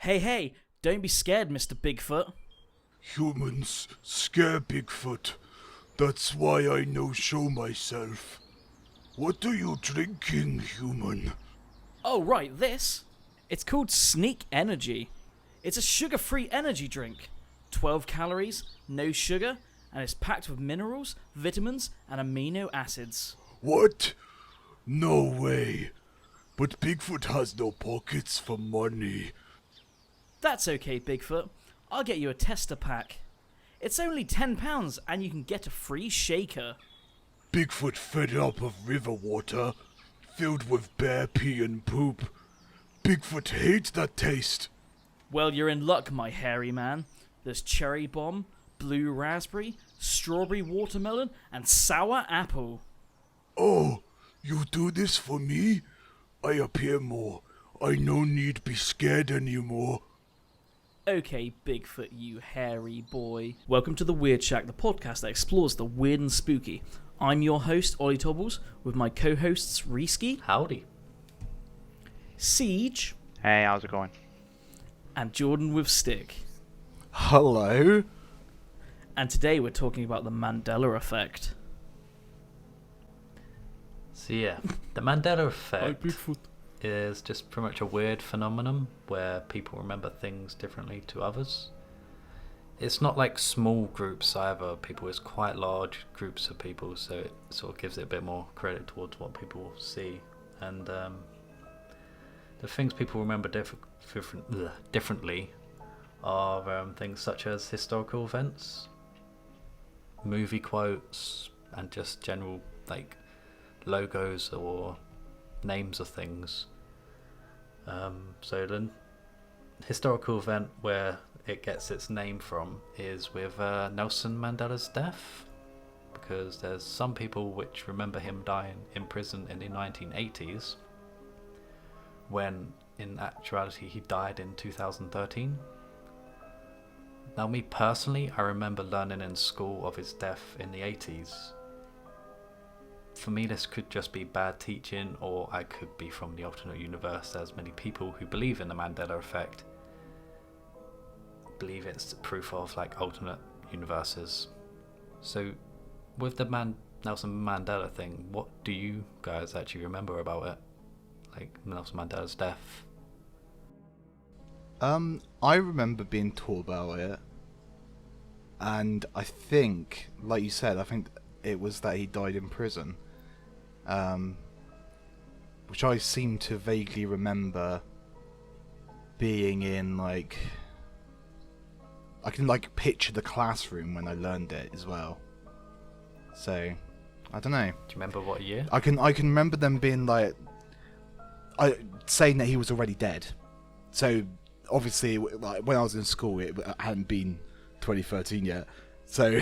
Hey, don't be scared, Mr. Bigfoot. Humans scare Bigfoot. That's why I no show myself. What are you drinking, human? Oh, right, this. It's called Sneak Energy. It's a sugar-free energy drink. 12 calories, no sugar, and it's packed with minerals, vitamins, and amino acids. What? No way. But Bigfoot has no pockets for money. That's okay, Bigfoot. I'll get you a tester pack. It's only £10 and you can get a free shaker. Bigfoot fed up of river water, filled with bear pee and poop. Bigfoot hates that taste. Well, you're in luck, my hairy man. There's cherry bomb, blue raspberry, strawberry watermelon, and sour apple. Oh, you do this for me? I appear more. I no need be scared anymore. Okay, Bigfoot, you hairy boy. Welcome to The Weird Shack, the podcast that explores the weird and spooky. I'm your host, Ollie Tobbles, with my co-hosts, Reeski. Howdy. Siege. Hey, how's it going? And Jordan with Stick. Hello? And today we're talking about the Mandela Effect. So yeah, the Mandela Effect is just pretty much a weird phenomenon where people remember things differently to others. It's not like small groups either, people, it's quite large groups of people, so it sort of gives it a bit more credit towards what people see. And the things people remember differently are things such as historical events, movie quotes, and just general like logos or names of things. So the historical event where it gets its name from is with Nelson Mandela's death, because there's some people which remember him dying in prison in the 1980s, when in actuality he died in 2013. Now, me personally, I remember learning in school of his death in the 80s. For me, this could just be bad teaching, or I could be from the alternate universe. There's many people who believe in the Mandela Effect, believe it's proof of like alternate universes. So with the Nelson Mandela thing, what do you guys actually remember about it? Like Nelson Mandela's death? I remember being taught about it, and I think, like you said, I think it was that he died in prison, which I seem to vaguely remember being in, like, I can like picture the classroom when I learned it as well. So, I don't know. Do you remember what year? I can remember them being like, saying that he was already dead. So obviously, like when I was in school, it hadn't been 2013 yet. So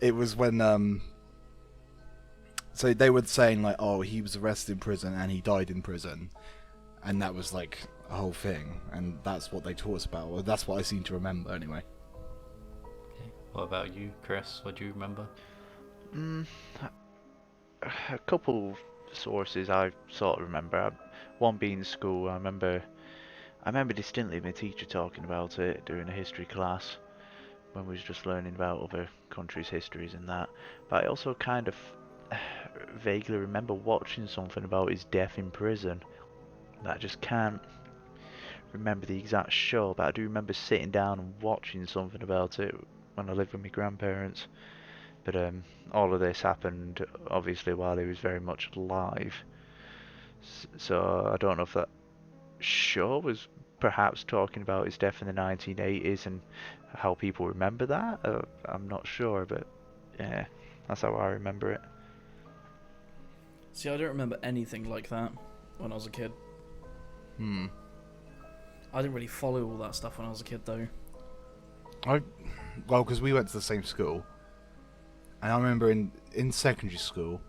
it was when so they were saying like, oh, he was arrested in prison and he died in prison, and that was like a whole thing, and that's what they taught us about. Well, that's what I seem to remember anyway. Okay. What about you, Chris? What do you remember? A couple sources I sort of remember. One being school. I remember distinctly my teacher talking about it during a history class when we was just learning about other countries' histories and that. But I also kind of vaguely remember watching something about his death in prison. I just can't remember the exact show, but I do remember sitting down and watching something about it when I lived with my grandparents. But all of this happened obviously while he was very much alive. So I don't know if that show was perhaps talking about his death in the 1980s and how people remember that. I'm not sure, but yeah, that's how I remember it. See, I don't remember anything like that when I was a kid. I didn't really follow all that stuff when I was a kid, though. Well, because we went to the same school, and I remember in secondary school,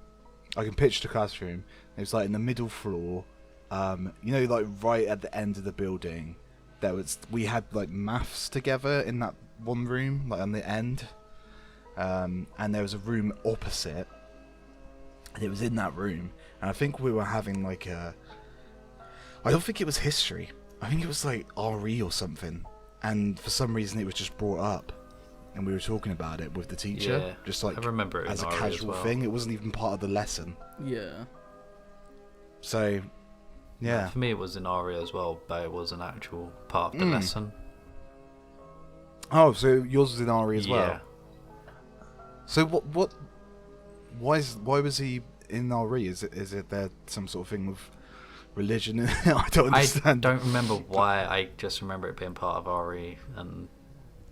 I can picture the classroom. It was like in the middle floor, you know, like right at the end of the building. We had like maths together in that one room, like on the end, and there was a room opposite, and it was in that room, and I think we were having like I don't think it was history. I think it was like RE or something, and for some reason it was just brought up, and we were talking about it with the teacher, Yeah, just like I remember it as a in RE as casual well. thing. It wasn't even part of the lesson. Yeah. So, yeah. For me, it was in ARIA as well, but it was an actual part of the lesson. Oh, so yours was in RE as Yeah. well. So why was he in RE? Is it there some sort of thing with religion? I don't understand. I don't remember why. I just remember it being part of RE, and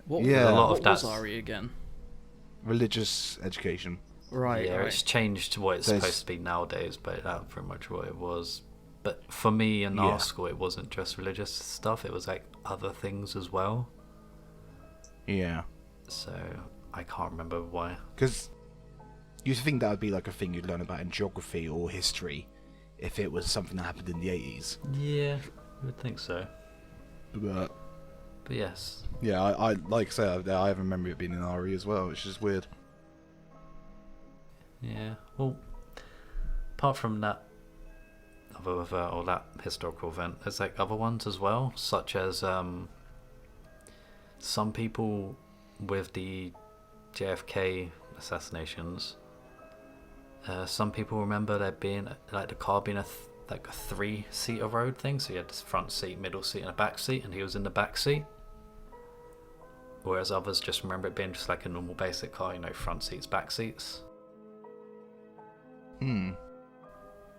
What, Yeah. a lot what of was that's Ari again? Religious education. Right, yeah, right. it's changed to what it's There's- supposed to be nowadays, but that's pretty much what it was. But for me in our school, it wasn't just religious stuff; it was like other things as well. Yeah. So I can't remember why. Because you'd think that would be like a thing you'd learn about in geography or history if it was something that happened in the 80s. Yeah, I would think so. But But yes, yeah, I like I say, I have a memory of being in RE as well, which is weird. yeah. Well, apart from that, or that historical event, there's like other ones as well, such as some people with the JFK assassinations. Some people remember there being like the car being like a 3-seater road thing, so you had this front seat, middle seat, and a back seat, and he was in the back seat. Whereas others just remember it being just like a normal basic car, front seats, back seats.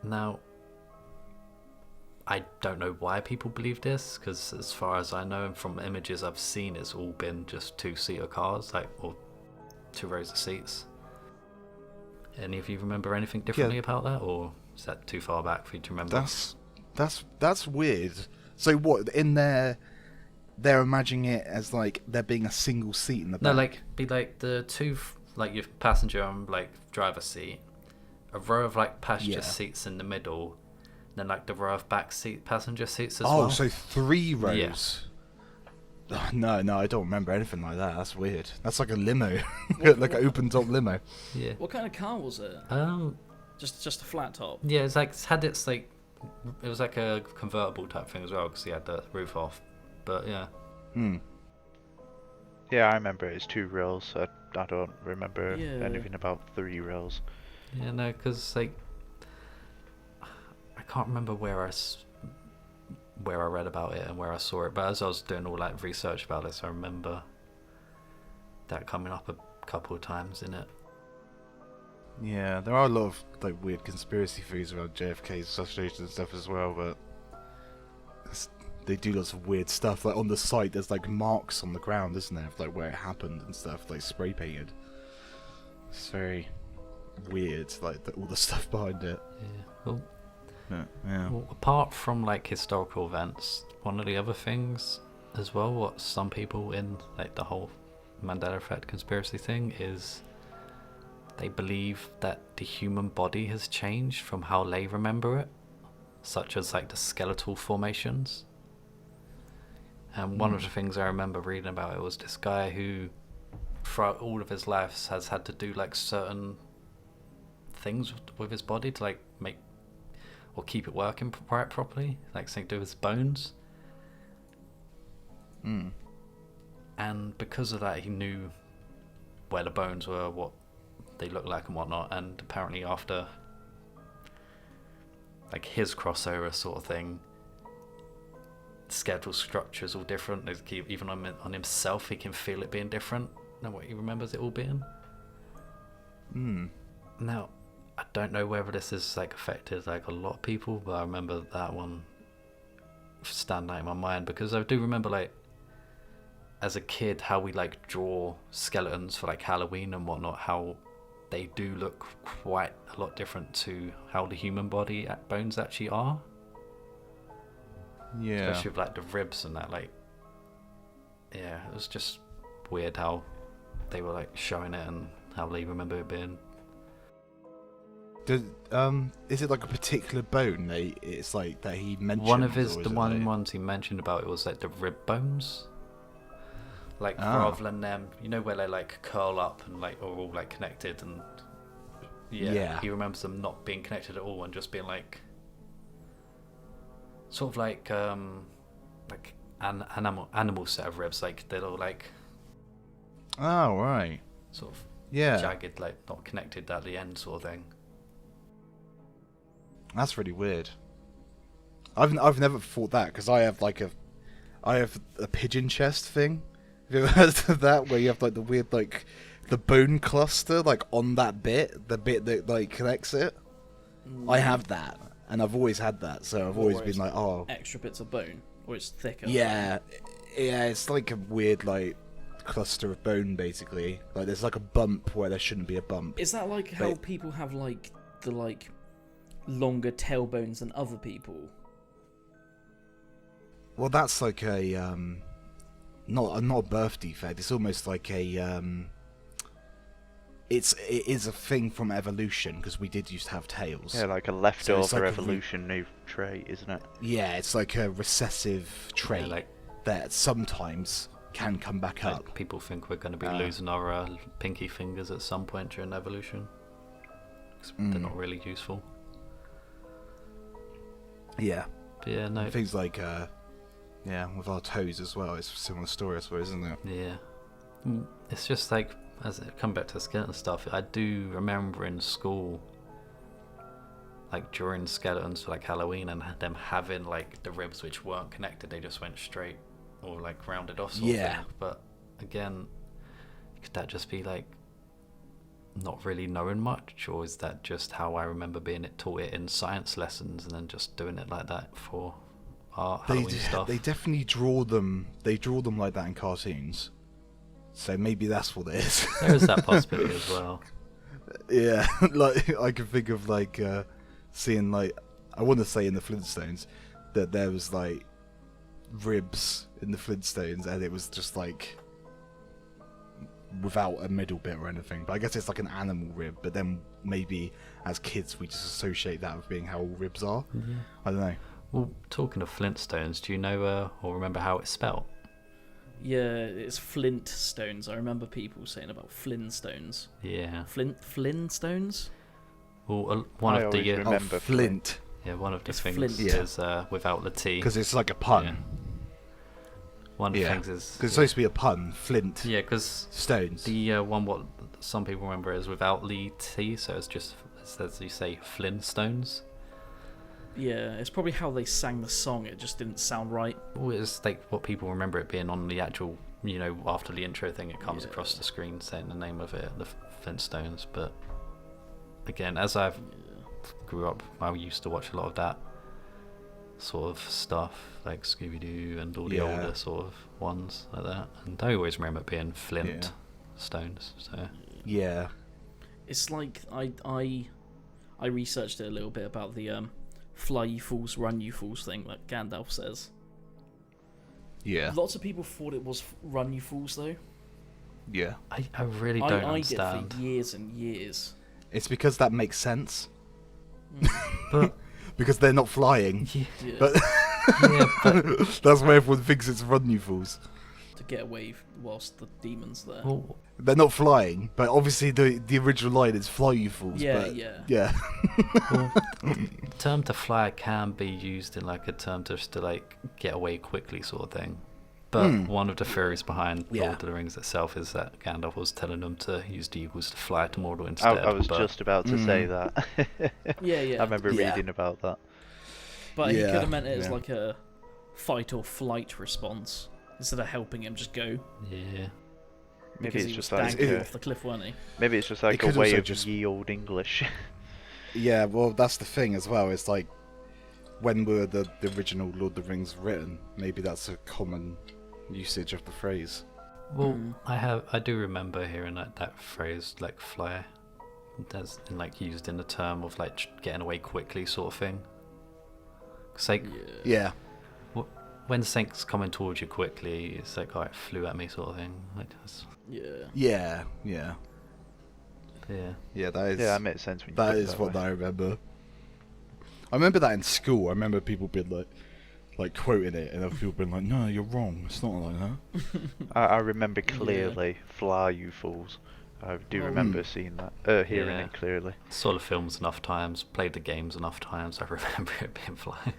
Now, I don't know why people believe this, because as far as I know, and from images I've seen, it's all been just 2-seater cars, or 2 rows of seats. Any of you remember anything differently about that, or is that too far back for you to remember? That's weird. So what, in there they're imagining it as like there being a single seat in the back? No, like be like the two, like your passenger and like driver seat, a row of like passenger seats in the middle, then like the row of back seat passenger seats as well. Oh, so 3 rows. Oh, no, I don't remember anything like that. That's weird. That's like a limo, like an open top limo. Yeah. What kind of car was it? Just a flat top. Yeah, it's like it was like a convertible type thing as well, because he had the roof off. But yeah. Yeah, I remember it's 2 rails. I don't remember Yeah. anything about 3 rails. Yeah, no, because like I can't remember where I read about it and where I saw it, but as I was doing all that research about this, I remember that coming up a couple of times in it. Yeah, there are a lot of like weird conspiracy theories around JFK's assassination and stuff as well, but they do lots of weird stuff. Like on the site, there's like marks on the ground, isn't there, of, like where it happened and stuff, like spray painted. It's very weird, like all the stuff behind it. Yeah. Well, Yeah. well, apart from like historical events, one of the other things as well, what some people in like the whole Mandela Effect conspiracy thing is, they believe that the human body has changed from how they remember it, such as like the skeletal formations. And one of the things I remember reading about it was this guy who throughout all of his life has had to do like certain things with his body to like make or keep it working properly, like something to do with his bones. And because of that, he knew where the bones were, what they looked like and whatnot. And apparently after like his crossover sort of thing, skeletal structure is all different. Even on himself, he can feel it being different than what he remembers it all being. Now, I don't know whether this has like affected like a lot of people, but I remember that one stand out in my mind, because I do remember like as a kid how we like draw skeletons for like Halloween and whatnot, how they do look quite a lot different to how the human body bones actually are. Yeah. Especially with like the ribs and that, like, yeah, it was just weird how they were like showing it and how they remember it being. Is it like a particular bone it's like that he mentioned? One of or his, is the it one like... ones he mentioned about it was like the rib bones. Like rather than them, where they like curl up and like are all like connected, and yeah, he remembers them not being connected at all and just being like sort of like like an animal set of ribs, like little like Oh, right. sort of Yeah. jagged, like not connected at the end sort of thing. That's really weird. I've never thought that, because I have a pigeon chest thing. Have you ever heard of that, where you have like the weird like the bone cluster like on that bit, the bit that like connects it? I have that, and I've always had that, so I've always been like, oh, extra bits of bone, or it's thicker. yeah, it's like a weird like cluster of bone basically. Like there's like a bump where there shouldn't be a bump. Is that like how people have like the like longer tailbones than other people? Well, that's like a not a birth defect. It's almost like a it is a thing from evolution, because we did used to have tails. Yeah, like a leftover like evolutionary trait, isn't it? Yeah, it's like a recessive trait like that sometimes can come back up. like people think we're going to be losing our pinky fingers at some point during evolution, 'cause they're not really useful. Yeah, But yeah, no, things like yeah, with our toes as well. It's a similar story, I suppose, isn't it? yeah. It's just like, as it come back to skeleton stuff, I do remember in school, like during skeletons for like Halloween, and them having like the ribs which weren't connected, they just went straight or like rounded off sort of thing. But again, could that just be like not really knowing much, or is that just how I remember being taught it in science lessons and then just doing it like that for our Halloween stuff? They definitely draw them. They draw them like that in cartoons. So maybe that's what it is. There is that possibility as well. Yeah, like I can think of like seeing like, I want to say in the Flintstones that there was like ribs in the Flintstones, and it was just like without a middle bit or anything. But I guess it's like an animal rib. But then maybe as kids we just associate that with being how all ribs are. Yeah. I don't know. Well, talking of Flintstones, do you know or remember how it's spelt? Yeah, it's flint stones. I remember people saying about Flintstones. Yeah. Flintstones? Well, one I of the always remember Flint, yeah, one of the It's things Flint. is without the T. because it's like a pun. Yeah. One of the Yeah, things is because it's supposed to be a pun. Flint. yeah, because Stones. the one what some people remember is without the T, so it's just as you say Flintstones. Yeah, it's probably how they sang the song. It just didn't sound right. Well, it's like what people remember it being on the actual, after the intro thing, it comes across the screen saying the name of it, the Flintstones. But again, as I've grew up, I used to watch a lot of that sort of stuff, like Scooby-Doo and all the older sort of ones like that. And I always remember it being Flint Stones. So Yeah. It's like I researched it a little bit about the fly you fools, run you fools thing that Gandalf says. Yeah. Lots of people thought it was run you fools though. Yeah. I really don't I understand. did for years and years. It's because that makes sense. But Because they're not flying. yeah, Yeah, But yeah, but that's why everyone thinks it's run, you fools. to get away whilst the demon's there. well, They're not flying, but obviously the original line is fly, you fools. Yeah, but yeah. well, the term to fly can be used in like a term to just to like get away quickly sort of thing. But one of the theories behind Lord of the Rings itself is that Gandalf was telling them to use the eagles to fly to Mordor instead. I was but just about to say that. Yeah, yeah. I remember Yeah. reading about that. But he Yeah, could have meant it as yeah. like a fight or flight response instead of helping him just go. yeah, Maybe Because it's he just was like dangling a- off the cliff, weren't he? maybe it's just like a could way also of just- ye old English. Yeah, well, that's the thing as well. It's like, when were the original Lord of the Rings written? Maybe that's a common usage of the phrase. well, I do remember hearing that phrase like fly, that's like used in the term of like getting away quickly sort of thing. 'Cause like Yeah. when something's coming towards you quickly, it's like, oh, it flew at me sort of thing. Like, that's, Yeah. Yeah. Yeah. yeah. Yeah, that is. Yeah, that makes sense when you That put it is that what way. I remember. I remember that in school. I remember people being like quoting it, and other people being like, "No, you're wrong. It's not like that." I remember clearly, fly you fools. I do remember seeing that, hearing Yeah. it clearly. Saw the films enough times, played the games enough times. I remember it being fly.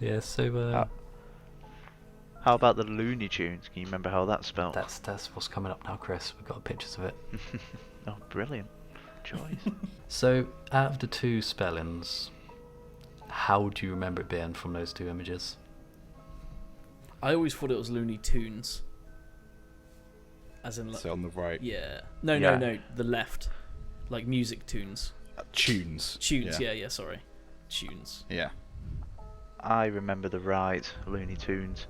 Yeah, so How about the Looney Tunes? Can you remember how that's spelled? that's what's coming up now, Chris. We've got pictures of it. Oh, brilliant choice. So, out of the two spellings, how do you remember it being from those two images? I always thought it was Looney Tunes. As in, like, So on the right. yeah. No, Yeah. the left. Like music tunes. Tunes. Tunes, yeah, sorry. Tunes. Yeah. I remember the right Looney Tunes.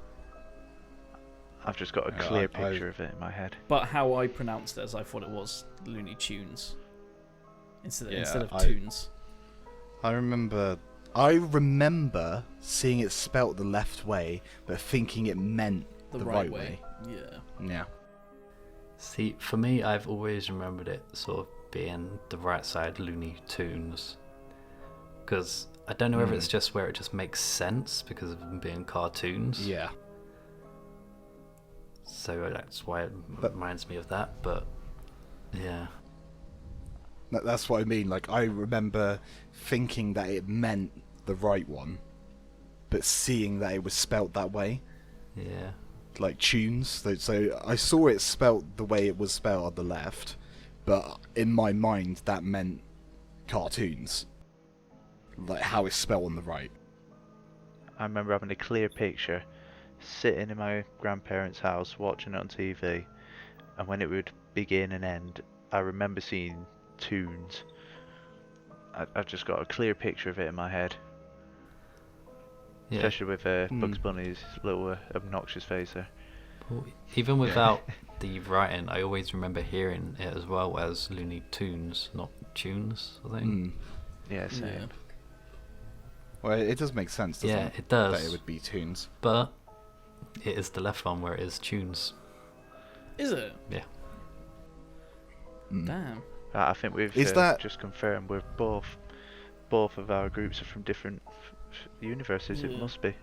I've just got a clear picture of it in my head. But how I pronounced it, as I thought it was Looney Tunes. Instead of I- tunes. I remember seeing it spelt the left way, but thinking it meant The the right way. Yeah. Yeah. See, for me, I've always remembered it sort of being the right side Looney Tunes. Because I don't know whether it's just where it just makes sense because of them being cartoons. Yeah. So that's why it reminds me of that, but yeah. That's what I mean. Like, I remember thinking that it meant the right one, but seeing that it was spelt that way. Yeah. Like tunes. So I saw it spelt the way it was spelled on the left, but in my mind that meant cartoons. Like how it's spelled on the right. I remember having a clear picture, sitting in my grandparents' house watching it on TV, and when it would begin and end, I remember seeing tunes. I've just got a clear picture of it in my head. Yeah. Especially with Bugs Bunny's little obnoxious face there. Well, even without the writing, I always remember hearing it as well as Looney Tunes, not tunes, I think. Yeah, same. Yeah. Well, it does make sense, doesn't Yeah, it? it does. That it would be tunes. But it is the left one where it is tunes. Is it? Yeah. Damn. I think we've Is that- just confirmed we're both of our groups are from different universes. Yeah. It must be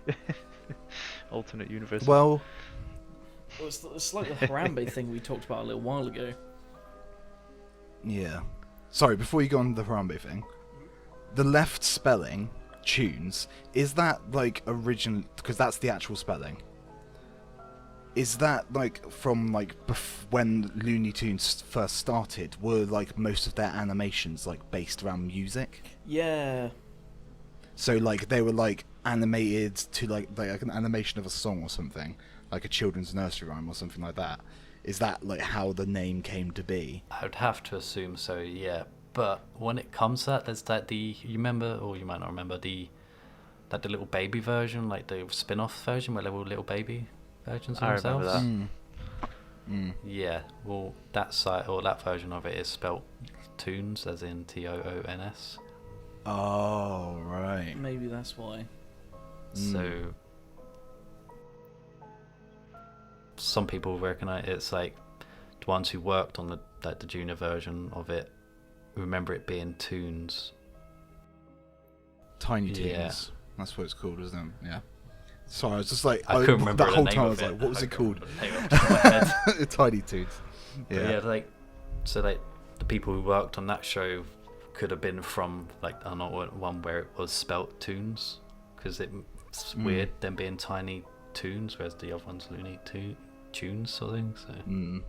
alternate universes. Well, Well, it's like the Harambe thing we talked about a little while ago. yeah. Sorry, before you go on to the Harambe thing, the left spelling, tunes, is that like original? Because that's the actual spelling. Is that like from like when Looney Tunes first started? Were like most of their animations like based around music? Yeah. So like they were like animated to like an animation of a song or something, like a children's nursery rhyme or something like that. Is that like how the name came to be? I would have to assume so, yeah. But when it comes to that, there's that you remember, or you might not remember, the little baby version, like the spin-off version where they were little baby versions of I remember themselves. that. Yeah, well, that site or that version of it is spelt Toons, as in Toons. Oh right. Maybe that's why. So some people reckon it's like the ones who worked on the junior version of it remember it being Toons. Tiny Toons. Yeah. That's what it's called, isn't it? Yeah. Sorry, I was just like, I couldn't remember that the whole name time. I of was it. like, what was I it couldn't called? remember the name off the top of my head. Tiny Toons. But Yeah. yeah, like so, like the people who worked on that show could have been from like another one where it was spelt Toons, because it's weird them being Tiny Toons, whereas the other one's Looney Tunes sort of thing. So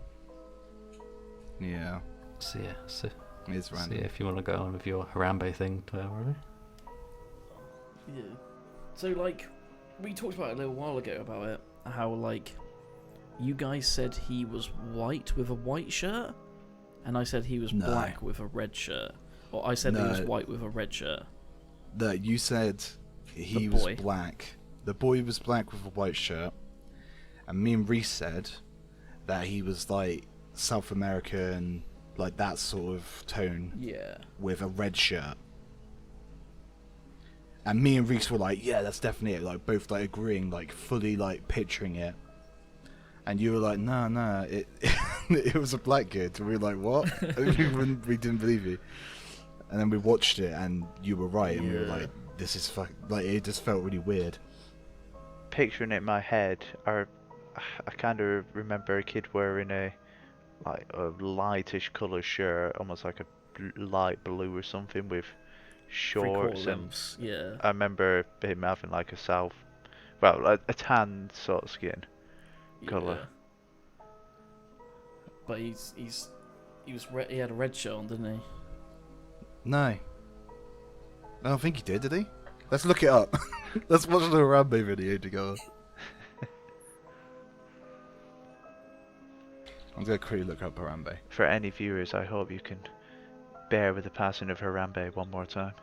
Yeah. so yeah, so It's yeah, random. if you want to go on with your Harambe thing, whatever. Yeah. So, like, we talked about it a little while ago about it, how, like, you guys said he was white with a white shirt, and I said he was No. black with a red shirt. Or I said he was No. white with a red shirt. You said he The was boy. black. The boy was black with a white shirt, and me and Reese said that he was like South American, like that sort of tone, Yeah. with a red shirt. And me and Reese were like, yeah, that's definitely it. Like both like agreeing, like fully like picturing it. And you were like, no, it it was a black kid. And we were like, what? we didn't believe you. And then we watched it, and you were right, and we were Yeah. like, this is like it just felt really weird. Picturing it in my head, I kind of remember a kid wearing a lightish colour shirt, almost like a light blue or something, with shorts, and Lengths. Yeah. I remember him having like a South Well, a tan sort of skin colour. But he had a red shirt on, didn't he? No. I don't think he did he? Let's look it up. Let's watch the Harambe video together. I'm going to quickly look up Harambe. For any viewers, I hope you can bear with the passing of Harambe one more time.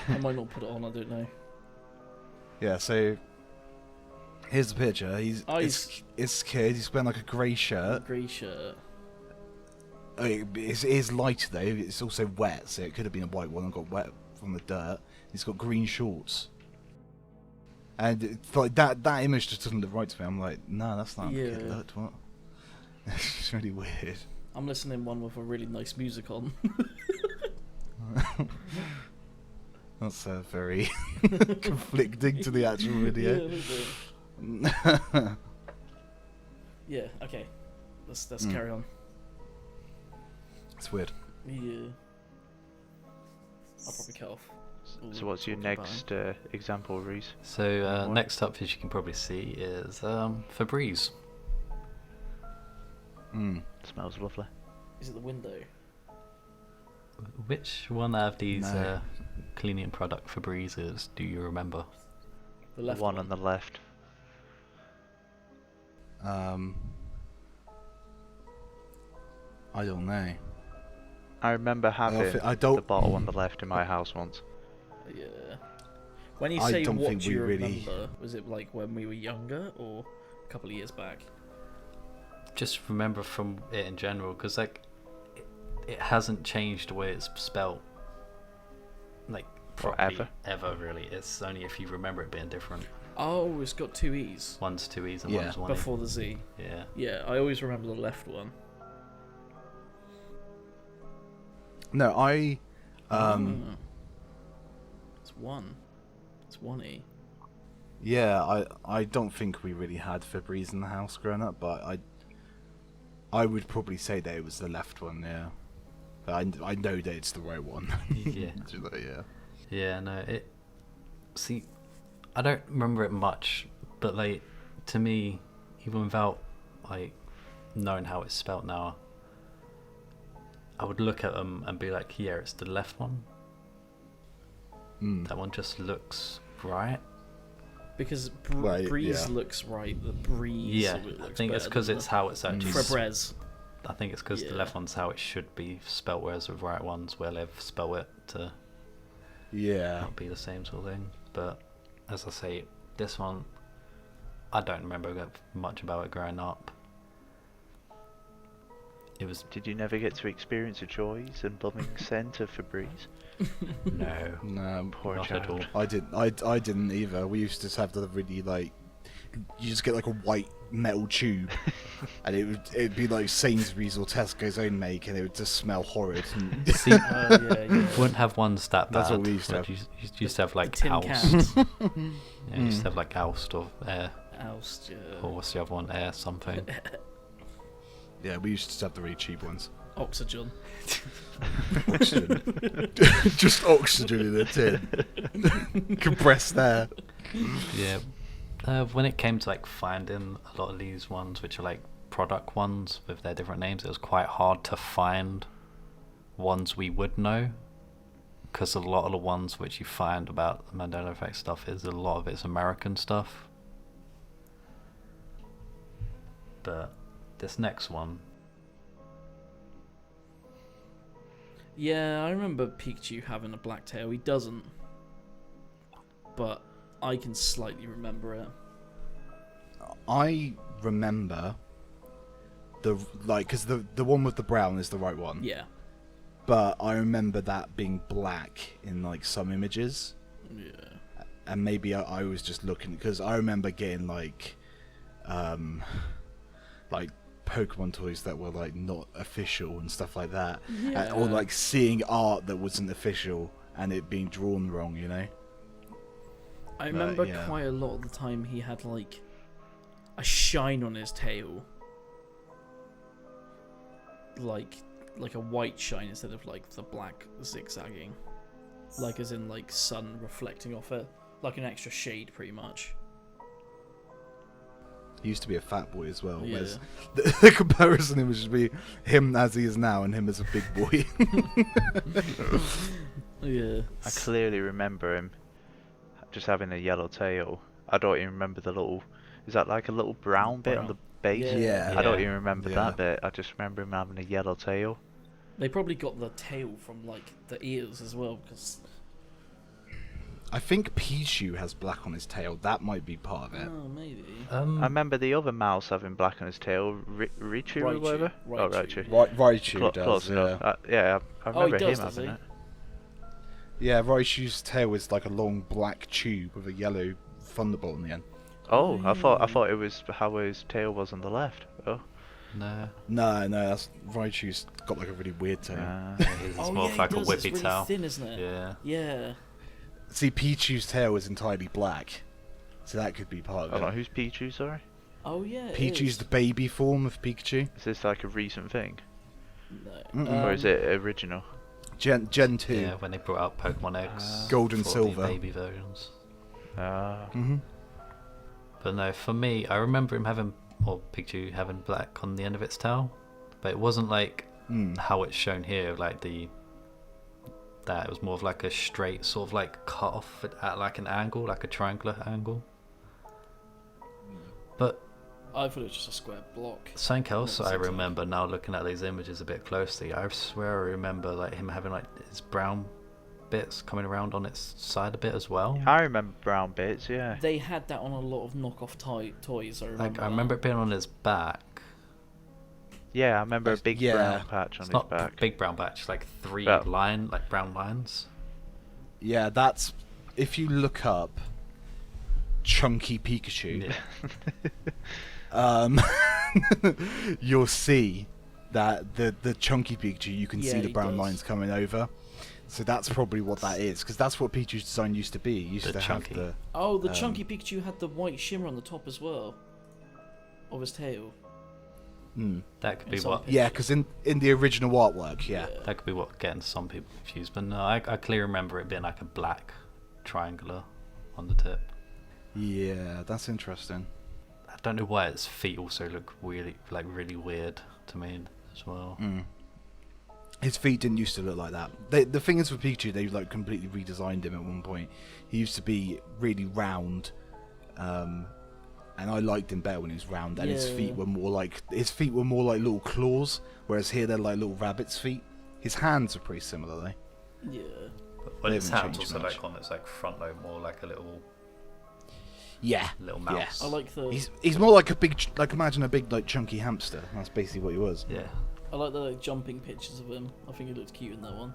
I might not put it on, I don't know. Yeah, so here's the picture. It's kid. He's wearing like a grey shirt. Grey shirt. Oh, it is lighter though. It's also wet, so it could have been a white one and got wet from the dirt. He's got green shorts, and it's like that image just doesn't look right to me. I'm like, no, that's not how the kid looked. What? It's really weird. I'm listening to one with a really nice music on. That's very conflicting to the actual video. Yeah, okay. Let's carry on. It's weird. Yeah. I'll probably cut off. So what's your next example, Reese? So next up, as you can probably see, is Febreze. Smells lovely. Is it the window? Which one out of these cleaning product Febrezes do you remember? The left one on the left. I don't know. I remember having the bottle on the left in my house once. Yeah. When you say what do you remember, was it like when we were younger or a couple of years back? Just remember from it in general, because like it hasn't changed the way it's spelled. Like forever. Ever really. It's only if you remember it being different. Oh, it's got two E's. One's two E's and one's one E. Before the Z. Yeah. Yeah, I always remember the left one. No, It's one. It's one E. Yeah, I don't think we really had Febreze in the house growing up, but I would probably say that it was the left one, yeah. But I know that it's the right one. Yeah. Yeah. Yeah, no, see, I don't remember it much, but like, to me, even without like knowing how it's spelt now, I would look at them and be like, yeah, it's the left one. That one just looks right. Because breeze looks right. The breeze. Yeah, I think it's because it's how it's actually. Febreze. I think it's because the left one's how it should be spelt, whereas the right one's where they've spelled it to. Not be the same sort of thing. But as I say, this one, I don't remember much about it growing up. It was. Did you never get to experience the joys and bubbling scent of Febreze? No, poor not at all. child. I didn't either. We used to have the really like, you just get like a white metal tube, and it'd be like Sainsbury's or Tesco's own make, and it would just smell horrid. See, wouldn't have ones that bad. That's what we used to have. You used to have like tin Oust. Yeah, you used to have like Oust or Air. Oust, yeah. Or what's the other one? Air something. Yeah, we used to have the really cheap ones. Oxygen. Oxygen. Just oxygen in a tin. Compressed air. Yeah. When it came to like finding a lot of these ones, which are like product ones with their different names, it was quite hard to find ones we would know, because a lot of the ones which you find about the Mandela Effect stuff is a lot of it's American stuff. But this next one. Yeah, I remember Pikachu having a black tail. He doesn't. But I can slightly remember it. I remember because the one with the brown is the right one. Yeah. But I remember that being black in like some images. Yeah. And maybe I was just looking, because I remember getting like Pokemon toys that were like not official and stuff like that, or like seeing art that wasn't official and it being drawn wrong, you know. I remember quite a lot of the time he had like a shine on his tail, like a white shine instead of like the black zigzagging, like as in like sun reflecting off it, like an extra shade, pretty much. He used to be a fat boy as well. Yeah. Whereas the comparison would just be him as he is now and him as a big boy. Yeah. I clearly remember him just having a yellow tail. I don't even remember the little... Is that like a little brown bit on the base? Yeah. I don't Yeah. even remember Yeah. that bit. I just remember him having a yellow tail. They probably got the tail from like the ears as well, because I think Pichu has black on his tail. That might be part of it. oh maybe. I remember the other mouse having black on his tail, Richu or Raichu. whatever. Oh, Raichu. Raichu. Raichu does, Close yeah. enough. Yeah, I Oh, he remember does, him does having he? it. Yeah, Raichu's tail is like a long black tube with a yellow thunderbolt in the end. Oh, I thought it was how his tail was on the left. Oh, No. No, that's Raichu's got like a really weird tail. It's Oh more yeah, of like he a does. whippy It's really tail. thin, isn't it? Yeah. Yeah. See, Pichu's tail is entirely black, so that could be part hold of on, it. who's Pichu? Sorry, Oh yeah. it Pichu's is. the baby form of Pikachu. is this like a recent thing, No. Mm-mm. or is it original? Gen 2. Yeah, when they brought out Pokemon X. Gold and for silver. The baby versions. Mm-hmm. But no, for me, I remember him having, or Pikachu having black on the end of its tail. But it wasn't like how it's shown here, like that. It was more of like a straight, sort of like cut off at like an angle, like a triangular angle. But I thought it was just a square block. something else Not I zigzag. remember now looking at these images a bit closely, I swear I remember like him having like his brown bits coming around on its side a bit as well. I remember brown bits. Yeah. They had that on a lot of knockoff toys. I remember. Like I that. remember it being on his back. Yeah, I remember a big Yeah. brown patch on It's his not back. big brown patch, like three Oh. like brown lines. Yeah, that's... If you look up Chunky Pikachu, you'll see that the Chunky Pikachu, you can Yeah, see the he brown does. lines coming over. So that's probably what that is, because that's what Pikachu's design used to be. It used The to chunky. have the... Oh, the chunky Pikachu had the white shimmer on the top as well, of his tail. That could be Inside what. it. Yeah, because in the original artwork, yeah. That could be what getting some people confused. But no, I clearly remember it being like a black triangular on the tip. Yeah, that's interesting. I don't know why its feet also look really weird to me as well. His feet didn't used to look like that. The thing is with Pikachu, they like completely redesigned him at one point. He used to be really round, and I liked him better when he was round. And his Yeah. feet were more like little claws, whereas here they're like little rabbit's feet. His hands are pretty similar though. Yeah. But They its haven't hands changed also much. like on its like front lobe more like a little Yeah, mouse. I like the He's more like a big, like imagine a big like chunky hamster. That's basically what he was. Yeah. I like the like, jumping pictures of him. I think he looked cute in that one.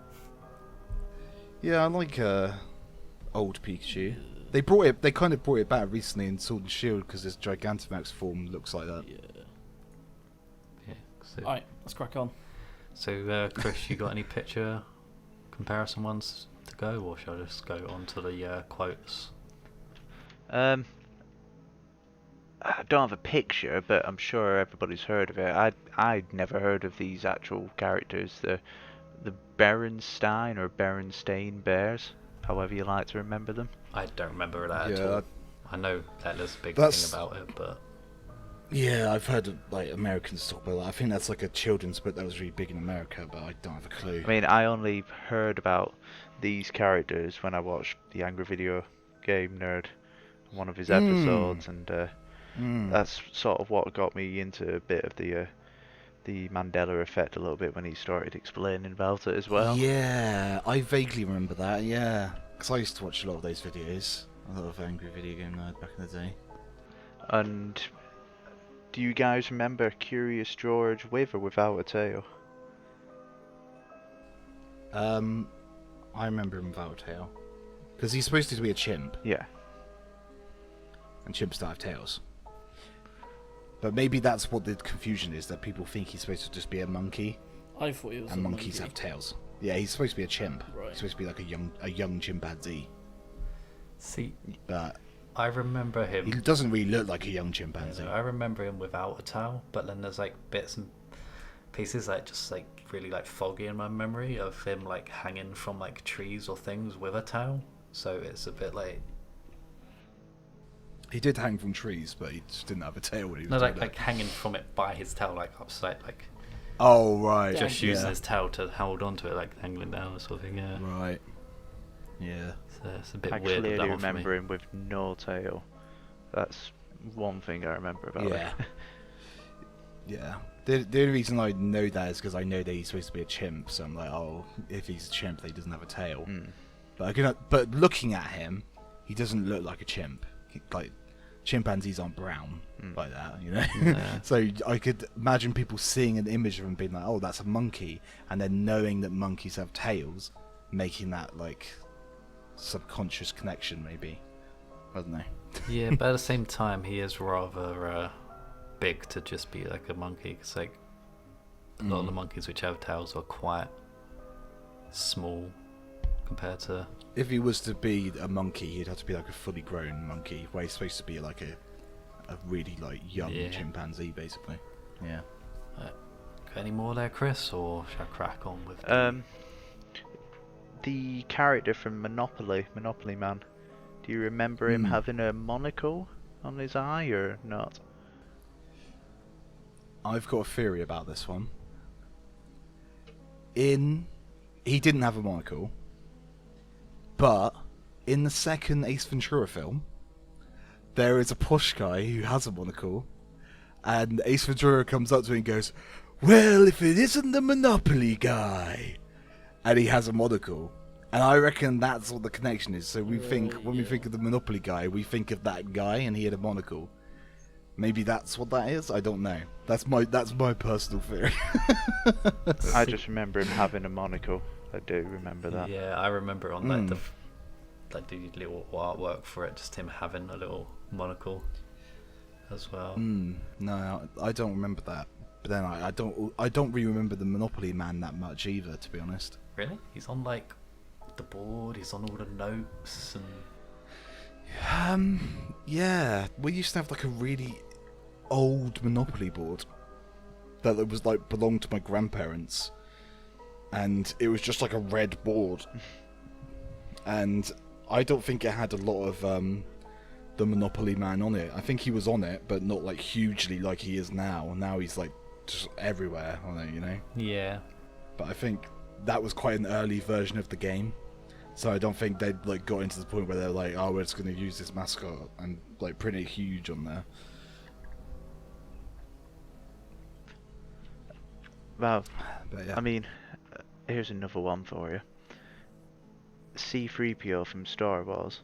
Yeah, I like old Pikachu. They kind of brought it back recently in Sword and Shield because this Gigantamax form looks like that. Yeah. Yeah. So, All right, let's crack on. so Chris, you got any picture comparison ones to go, or shall I just go on to the quotes? I don't have a picture, but I'm sure everybody's heard of it. I'd never heard of these actual characters. The Berenstein or Berenstain bears, however you like to remember them. I don't remember that at Yeah, all. I know that there's a big That's- thing about it, but Yeah, I've heard like Americans talk about that. I think that's like a children's book that was really big in America, but I don't have a clue. I mean, I only heard about these characters when I watched the Angry Video Game Nerd, one of his episodes, and that's sort of what got me into a bit of the Mandela Effect a little bit when he started explaining about it as well. Yeah, I vaguely remember that. Yeah, because I used to watch a lot of those videos. A lot of Angry Video Game Nerd back in the day. And do you guys remember Curious George with or without a tail? I remember him without a tail because he's supposed to be a chimp, Yeah. and chimps don't have tails. But maybe that's what the confusion is, that people think he's supposed to just be a monkey, I thought he was and a monkeys monkey. have tails. Yeah, he's supposed to be a chimp. Right. He's supposed to be like a young chimpanzee, see, but I remember he him. doesn't really look like a young chimpanzee. I remember him without a tail, but then there's like bits and pieces like just like really like foggy in my memory of him like hanging from like trees or things with a tail. So it's a bit like He did hang from trees, but he just didn't have a tail when he was No, doing like hanging from it by his tail, like upside, like Oh, right. just using his tail to hold onto it, like dangling down or something. Yeah. Right. Yeah. So it's a bit I weird. That clearly one for me. remember him with no tail. That's one thing I remember about Yeah. it. Yeah. The only reason I know that is because I know that he's supposed to be a chimp, so I'm like, oh, if he's a chimp, then he doesn't have a tail. But looking at him, he doesn't look like a chimp. Like, chimpanzees aren't brown like that, you know? Yeah. So I could imagine people seeing an image of him being like, oh, that's a monkey, and then knowing that monkeys have tails, making that, like, subconscious connection, maybe. I don't know. Yeah, but at the same time, he is rather big to just be like a monkey. Because like a lot of the monkeys which have tails are quite small compared to. If he was to be a monkey, he'd have to be like a fully grown monkey, where he's supposed to be like a really like young chimpanzee, basically. Yeah. Got any more there, Chris, or should I crack on with? The character from Monopoly Man. Do you remember him having a monocle on his eye or not? I've got a theory about this one. He didn't have a monocle, but in the second Ace Ventura film, there is a posh guy who has a monocle, and Ace Ventura comes up to him and goes, "Well, if it isn't the Monopoly guy," and he has a monocle. And I reckon that's what the connection is. So we think, when we think of the Monopoly guy, we think of that guy, and he had a monocle. Maybe that's what that is. I don't know. That's my personal theory. I just remember him having a monocle. I do remember that. Yeah, I remember on like the little artwork for it, just him having a little monocle as well. No, I don't remember that. But then I don't really remember the Monopoly Man that much either, to be honest. Really? He's on like the board. He's on all the notes and. Yeah, we used to have like a really old Monopoly board that was like belonged to my grandparents, and it was just like a red board, and I don't think it had a lot of the Monopoly Man on it. I think he was on it, but not like hugely like he is now. Now he's like just everywhere on it, you know? Yeah. But I think that was quite an early version of the game. So I don't think they'd like got into the point where they're like, oh, we're just going to use this mascot and like print it huge on there. Well, But yeah. I mean, here's another one for you. C-3PO from Star Wars.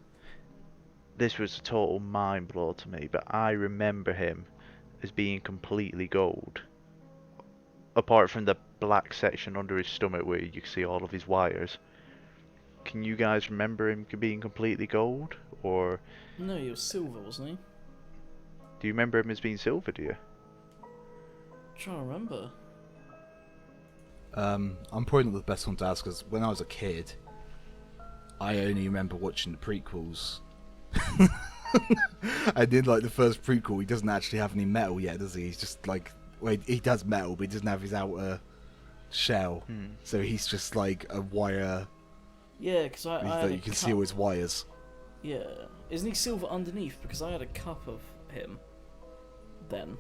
This was a total mind blow to me, but I remember him as being completely gold. Apart from the black section under his stomach where you can see all of his wires. Can you guys remember him being completely gold? Or No, he was silver, wasn't he? do you remember him as being silver, do you? I'm trying to remember. I'm probably not the best one to ask because when I was a kid, I only remember watching the prequels. And in like the first prequel, he doesn't actually have any metal yet, does he? He's just like, well, he does metal, but he doesn't have his outer shell. So he's just like a wire. Yeah, because I had You a can cup. see all his wires. Yeah, isn't he silver underneath? Because I had a cup of him. Then.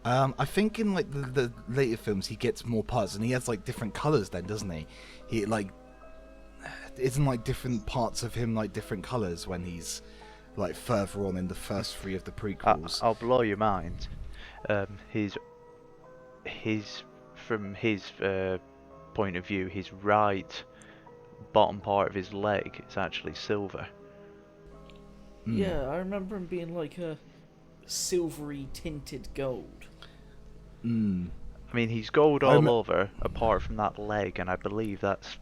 I think in like the later films, he gets more parts, and he has like different colors. Then doesn't he? He like isn't like different parts of him like different colors when he's like further on in the first three of the prequels. I'll blow your mind. From his point of view, his right bottom part of his leg is actually silver. Yeah, I remember him being like a silvery tinted gold. I mean, he's gold all over, apart from that leg, and I believe that's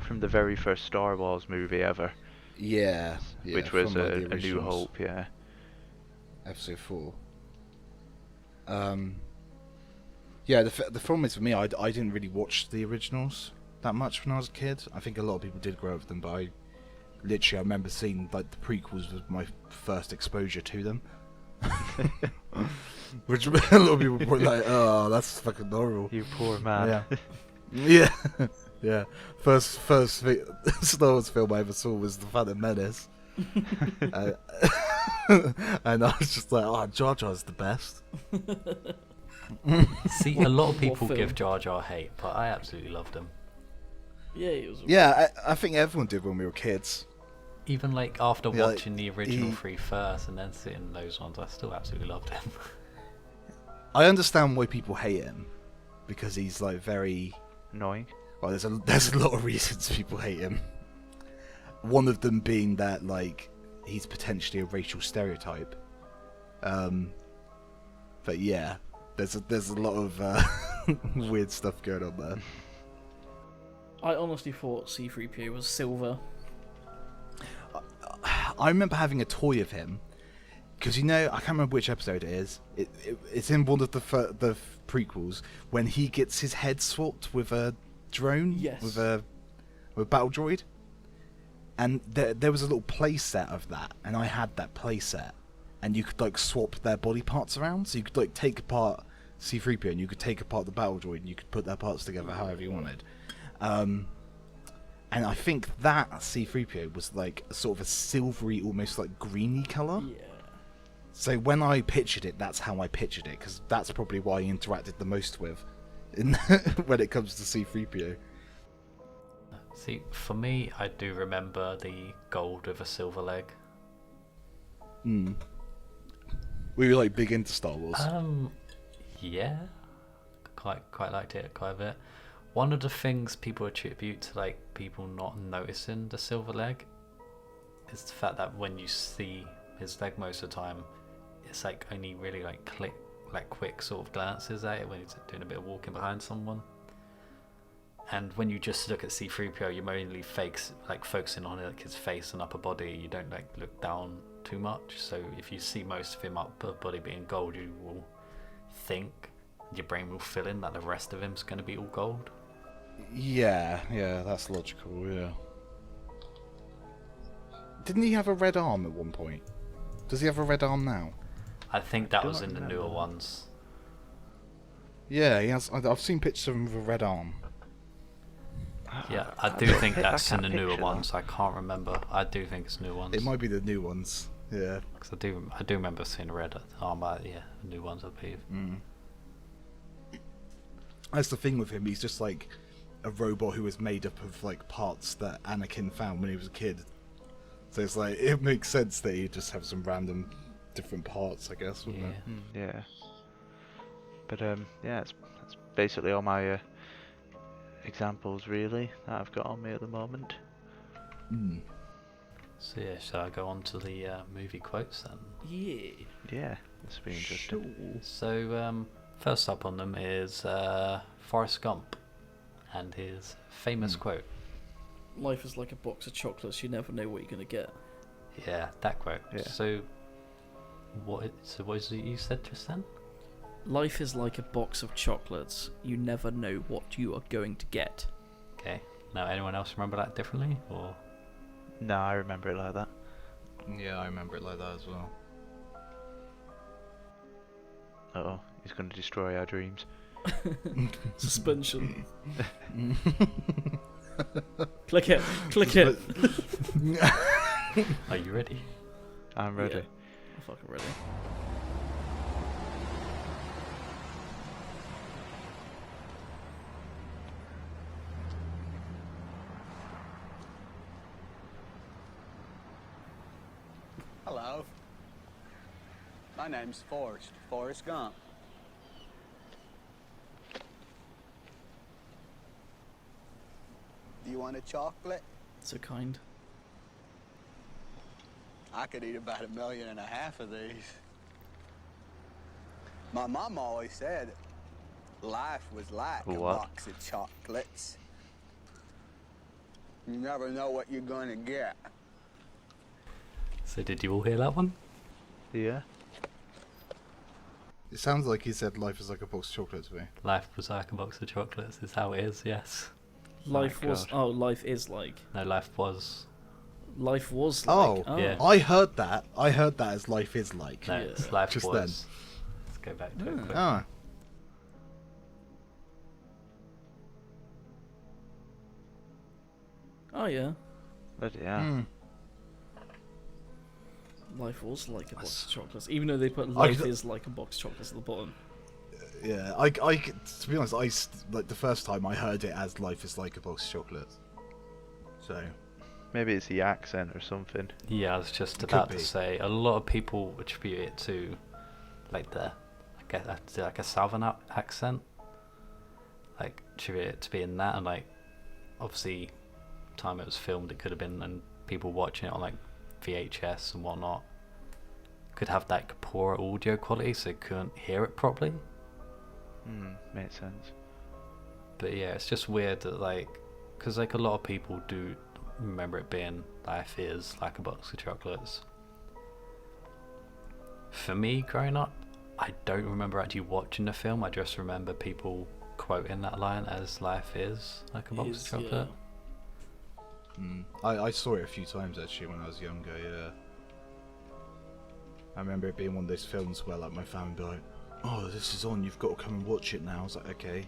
from the very first Star Wars movie ever. Yeah, which was from, like, a the New originals. Hope, yeah. Episode 4. Yeah, the problem is for me, I didn't really watch the originals that much when I was a kid. I think a lot of people did grow up with them, but I remember seeing like the prequels was my first exposure to them. Which a lot of people were like, oh, that's fucking horrible. You poor man. Yeah. Yeah. First Star Wars film I ever saw was The Phantom Menace. And I was just like, oh, Jar Jar's the best. See, a lot of people film? give Jar Jar hate, but I absolutely loved him. Yeah, it was. Yeah, I think everyone did when we were kids. Even like after Yeah, watching the original he- 3 first and then seeing those ones, I still absolutely loved him. I understand why people hate him, because he's like very. Annoying. Well, there's a lot of reasons people hate him. One of them being that like he's potentially a racial stereotype. But yeah, there's a lot of weird stuff going on there. I honestly thought C-3PO was silver. I remember having a toy of him, because I can't remember which episode it is. It's in one of the prequels when he gets his head swapped with a drone. Yes. With a battle droid. And there was a little play set of that, and I had that play set, and you could like swap their body parts around, so you could like take apart C-3PO and you could take apart the battle droid and you could put their parts together however you wanted. And I think that C-3PO was like sort of a silvery, almost like greeny colour. Yeah. So when I pictured it, that's how I pictured it, because that's probably why I interacted the most with when it comes to C-3PO. See, for me, I do remember the gold with a silver leg. Were you like big into Star Wars? Yeah, quite liked it quite a bit. One of the things people attribute to like people not noticing the silver leg is the fact that when you see his leg most of the time, it's like only really like quick sort of glances at it when he's doing a bit of walking behind someone. And when you just look at C-3PO, you're mainly focusing on like his face and upper body. You don't like look down too much. So if you see most of him upper body being gold, you will think, your brain will fill in that the rest of him's going to be all gold. Yeah, that's logical, yeah. Didn't he have a red arm at one point? Does he have a red arm now? I think that do was not in the remember newer that. ones. Yeah, he has. I've seen pictures of him with a red arm. Yeah, I do think that's in the newer ones. I can't remember. I do think it's new ones. It might be the new ones. Yeah. Cause I do remember seeing a red arm. Yeah, the new ones, I believe. That's the thing with him. He's just like a robot who was made up of like parts that Anakin found when he was a kid. So it's like it makes sense that he just have some random different parts, I guess, wouldn't it? Yeah. But yeah, that's basically all my examples really that I've got on me at the moment. So yeah, shall I go on to the movie quotes then? Yeah. Yeah, this will be interesting. So first up on them is Forrest Gump and his famous quote. Life is like a box of chocolates. You never know what you're gonna get. Yeah, that quote. Yeah. So what is it you said just then? Life is like a box of chocolates. You never know what you are going to get. Okay. Now, anyone else remember that differently, or? No, I remember it like that. Yeah, I remember it like that as well. Uh-oh, he's going to destroy our dreams. Suspension. Click it. Click it. Are you ready? I'm ready. Yeah. I'm fucking ready. Hello. My name's Forrest Gump. Do you want a chocolate? So kind. I could eat about 1.5 million of these. My mom always said life was like a What? box of chocolates. You never know what you're gonna get. So did you all hear that one? Yeah. It sounds like he said life is like a box of chocolates to me. Life was like a box of chocolates is how it is, yes. Life My was. God. Oh, life is like. No, life was. Life was like. Oh, yeah. I heard that. I heard that as life is like. No, Yeah. it's life Just was. then. Let's go back to it quick. Ah. Oh yeah. But yeah. Life was like a box of chocolates, even though they put I life could- is like a box of chocolates at the bottom. Yeah, to be honest, like the first time I heard it as "Life is like a box of chocolates." So Maybe it's the accent or something. Yeah, I was just It about could to be. say a lot of people attribute it to like like a southern accent, like attribute it to being that, and like obviously time it was filmed, it could have been, and people watching it on like VHS and whatnot could have that poor audio quality, so they couldn't hear it properly. Makes sense. But yeah, it's just weird that like, because like a lot of people do remember it being life is like a box of chocolates. For me, growing up, I don't remember actually watching the film. I just remember people quoting that line as life is like a box Is, of chocolate. I saw it a few times actually when I was younger. Yeah, I remember it being one of those films where like my family would be like, "Oh, this is on. You've got to come and watch it now." I was like, "Okay."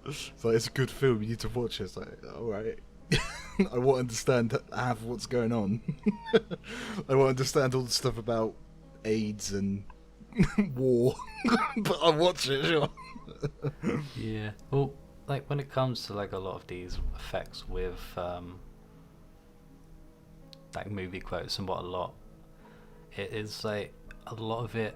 It's like, it's a good film. You need to watch it. It's like, all right. I want to understand half of what's going on. I want to understand all the stuff about AIDS and war, but I'll watch it. Sure. Yeah. Well, like when it comes to like a lot of these effects with like movie quotes and whatnot, it is like a lot of it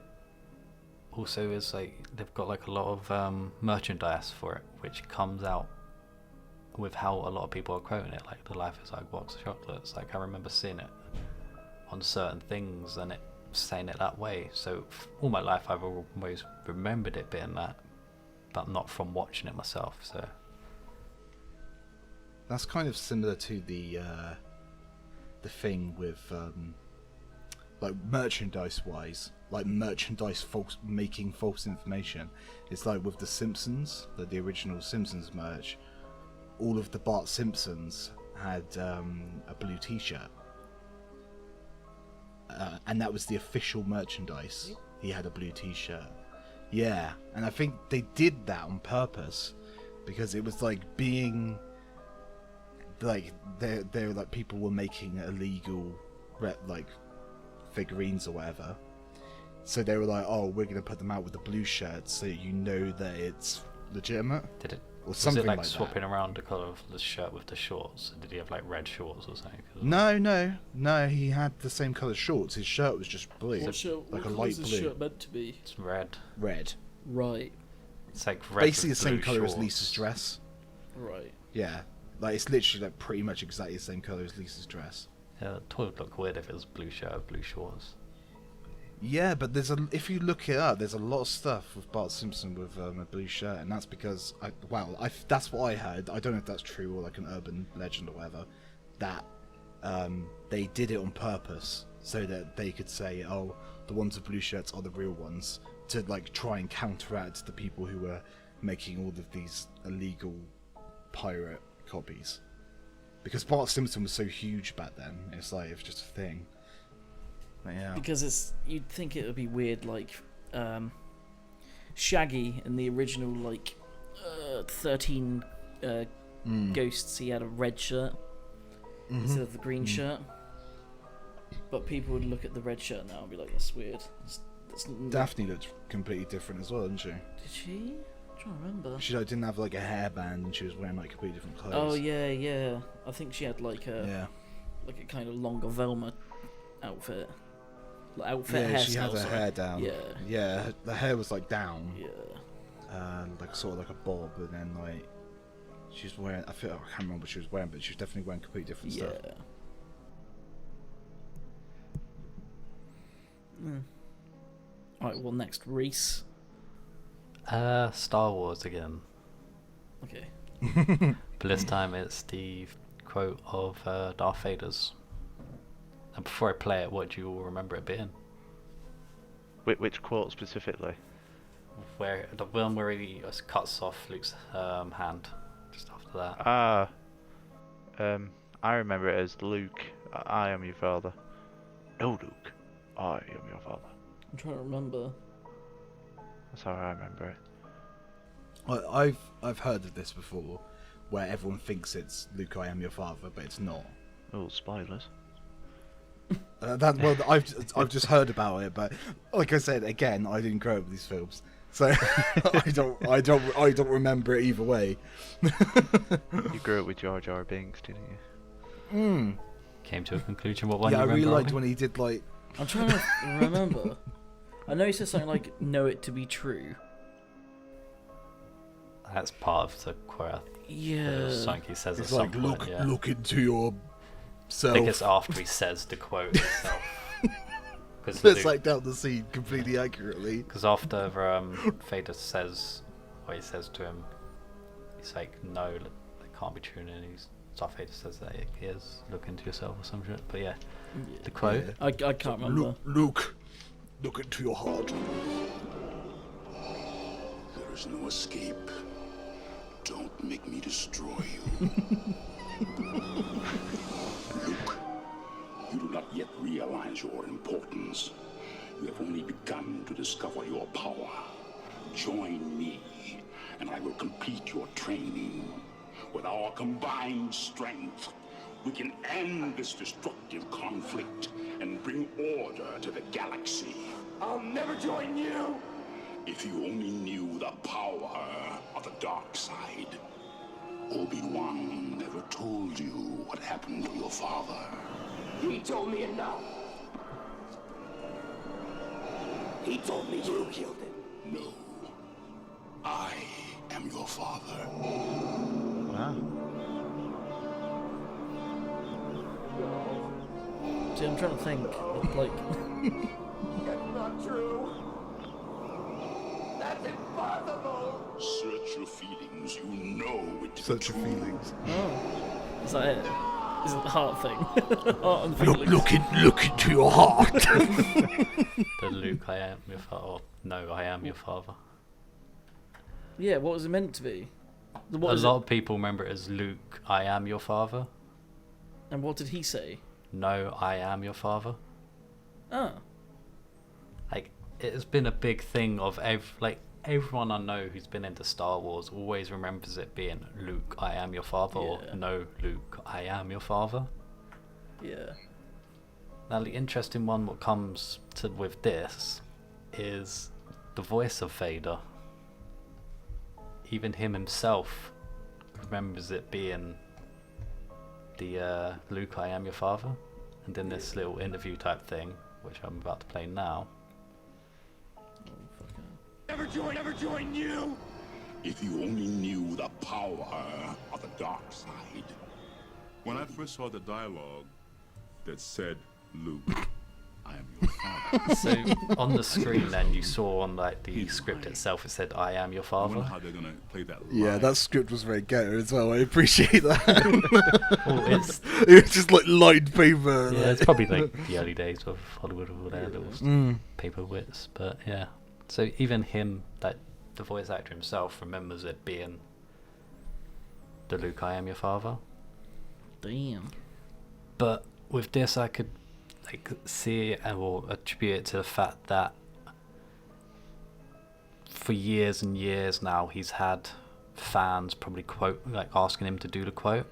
also is like they've got like a lot of merchandise for it, which comes out with how a lot of people are quoting it, like the life is like a box of chocolates. Like I remember seeing it on certain things and it saying it that way, so all my life I've always remembered it being that, but not from watching it myself. So That's kind of similar to the thing with like merchandise wise, like merchandise making false information. It's like with the Simpsons, the original Simpsons merch. All of the Bart Simpsons had a blue T-shirt, and that was the official merchandise. He had a blue T-shirt. Yeah, and I think they did that on purpose because it was like being like they're like people were making illegal like figurines or whatever, so they were like, oh, we're gonna put them out with the blue shirt so you know that it's legitimate. did it? Or Was something it like like swapping that. around the colour of the shirt with the shorts? Did he have like red shorts or something? No, he had the same colour shorts. His shirt was just blue, What like a colour light is this blue. shirt meant to be? It's red. Red. Right, It's like red. Basically the with same blue colour as shorts. Lisa's dress. right. Yeah, like it's literally like pretty much exactly the same colour as Lisa's dress. Yeah, the toy would look weird if it was blue shirt with blue shorts. Yeah, but if you look it up, there's a lot of stuff with Bart Simpson with a blue shirt, and that's because that's what I heard. I don't know if that's true or like an urban legend or whatever. That they did it on purpose so that they could say, "Oh, the ones with blue shirts are the real ones," to like try and counteract the people who were making all of these illegal pirate copies. Because Bart Simpson was so huge back then, it's like it was just a thing. But yeah. Because you'd think it would be weird, like Shaggy in the original, like 13 Ghosts. He had a red shirt instead of the green shirt. But people would look at the red shirt now and be like, "That's weird." Daphne looked completely different as well, didn't she? Did she? I'm trying to remember. She like, didn't have like a hairband, and she was wearing like completely different clothes. Oh yeah. I think she had like Yeah. a kind of longer Velma outfit. Yeah, Hairstyle, she had her sorry. hair down. Yeah. Yeah, the hair was like down, Yeah. like sort of like a bob, and then like she was wearing. I can't remember what she was wearing, but she was definitely wearing completely different Yeah. stuff. Alright, well, next, Reese. Star Wars again. Okay. But this time it's the quote of Darth Vader's. And before I play it, what do you all remember it being? Which quote specifically? Where the one where he cuts off Luke's hand just after that. I remember it as Luke, I am your father. No, Luke, I am your father. I'm trying to remember. That's how I remember it. I've heard of this before, where everyone thinks it's Luke, I am your father, but it's not. Oh, spoilers. I've just heard about it, but like I said, again, I didn't grow up with these films, so I don't remember it either way. You grew up with Jar Jar Binks, didn't you? Came to a conclusion. What one? Yeah, I you really remember, liked Ollie? when he did like. I'm trying to remember. I know he said something like, know it to be true. That's part of the quote. Yeah. Something he says It's at like, some point. Yeah. look into your I self. think it's after he says the quote itself. Let's like down the scene completely accurately. Because after Vader says what he says to him, he's like, no, that can't be true. And Darth Vader says that he is, look into yourself or some shit. But yeah, the quote. Yeah. I can't remember. Look into your heart. There is no escape. Don't make me destroy you. Luke, you do not yet realize your importance. You have only begun to discover your power. Join me, and I will complete your training. With our combined strength, we can end this destructive conflict and bring order to the galaxy. I'll never join you! If you only knew the power of the dark side. Obi-Wan never told you what happened to your father. He told me enough. He told me you killed him. No. I am your father. Wow. See, I'm trying to think. Like, That's not true. That's impossible. Search your feelings. You know it. Such feelings. oh, is that it? Is it the heart thing? Heart and feelings. Look into your heart. The Luke, I am your father. Or, no, I am your father. Yeah, what was it meant to be? A lot of people remember it as Luke, I am your father. And what did he say? No, I am your father. Oh. Like, it has been a big thing of everyone I know who's been into Star Wars always remembers it being Luke, I am your father, or Yeah. no, Luke, I am your father. Yeah. Now, the interesting one what comes to with this is the voice of Vader. Even him himself remembers it being the Luke, I am your father. And in this little interview type thing, which I'm about to play now. Never join you. If you only knew the power of the dark side. When I first saw the dialogue that said, Luke, I am your father. So on the screen then you saw on like the script itself it said I am your I wonder father. how they're gonna play that live. Yeah, that script was very ghetto as well. I appreciate that. Oh, it's It was just like lined paper. yeah, it's probably like the early days of Hollywood or whatever, little paper wits, but yeah. So even him, like the voice actor himself, remembers it being the Luke, I am your father. Damn. But with this, I could like see or attribute it to the fact that for years and years now, he's had fans probably quote like asking him to do the quote.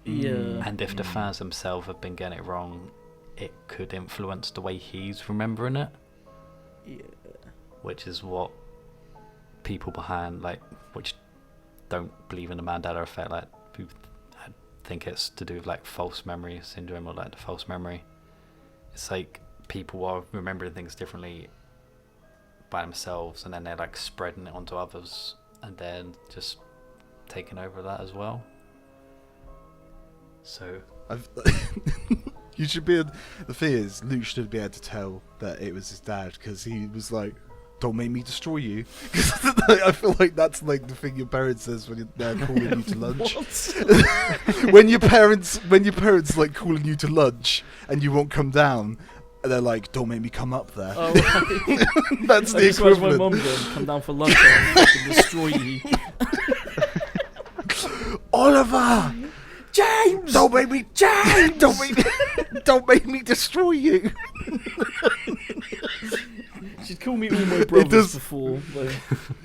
Yeah. And if the fans themselves have been getting it wrong, it could influence the way he's remembering it. Yeah. Which is what people behind, like, which don't believe in the Mandela Effect, like, who think it's to do with, like, false memory syndrome or, like, the false memory. It's like people are remembering things differently by themselves and then they're, like, spreading it onto others and then just taking over that as well. So You should be. The thing is, Luke should be able to tell that it was his dad because he was like, "Don't make me destroy you." I feel like that's like the thing your parents says when they're calling you to lunch. when your parents like calling you to lunch and you won't come down, and they're like, "Don't make me come up there." Oh, right. That's I the just watched my equivalent. mum going, come down for lunch and fucking destroy you. Oliver, James! don't make me, James, don't make me destroy you. She'd call me all my brothers does- before, like,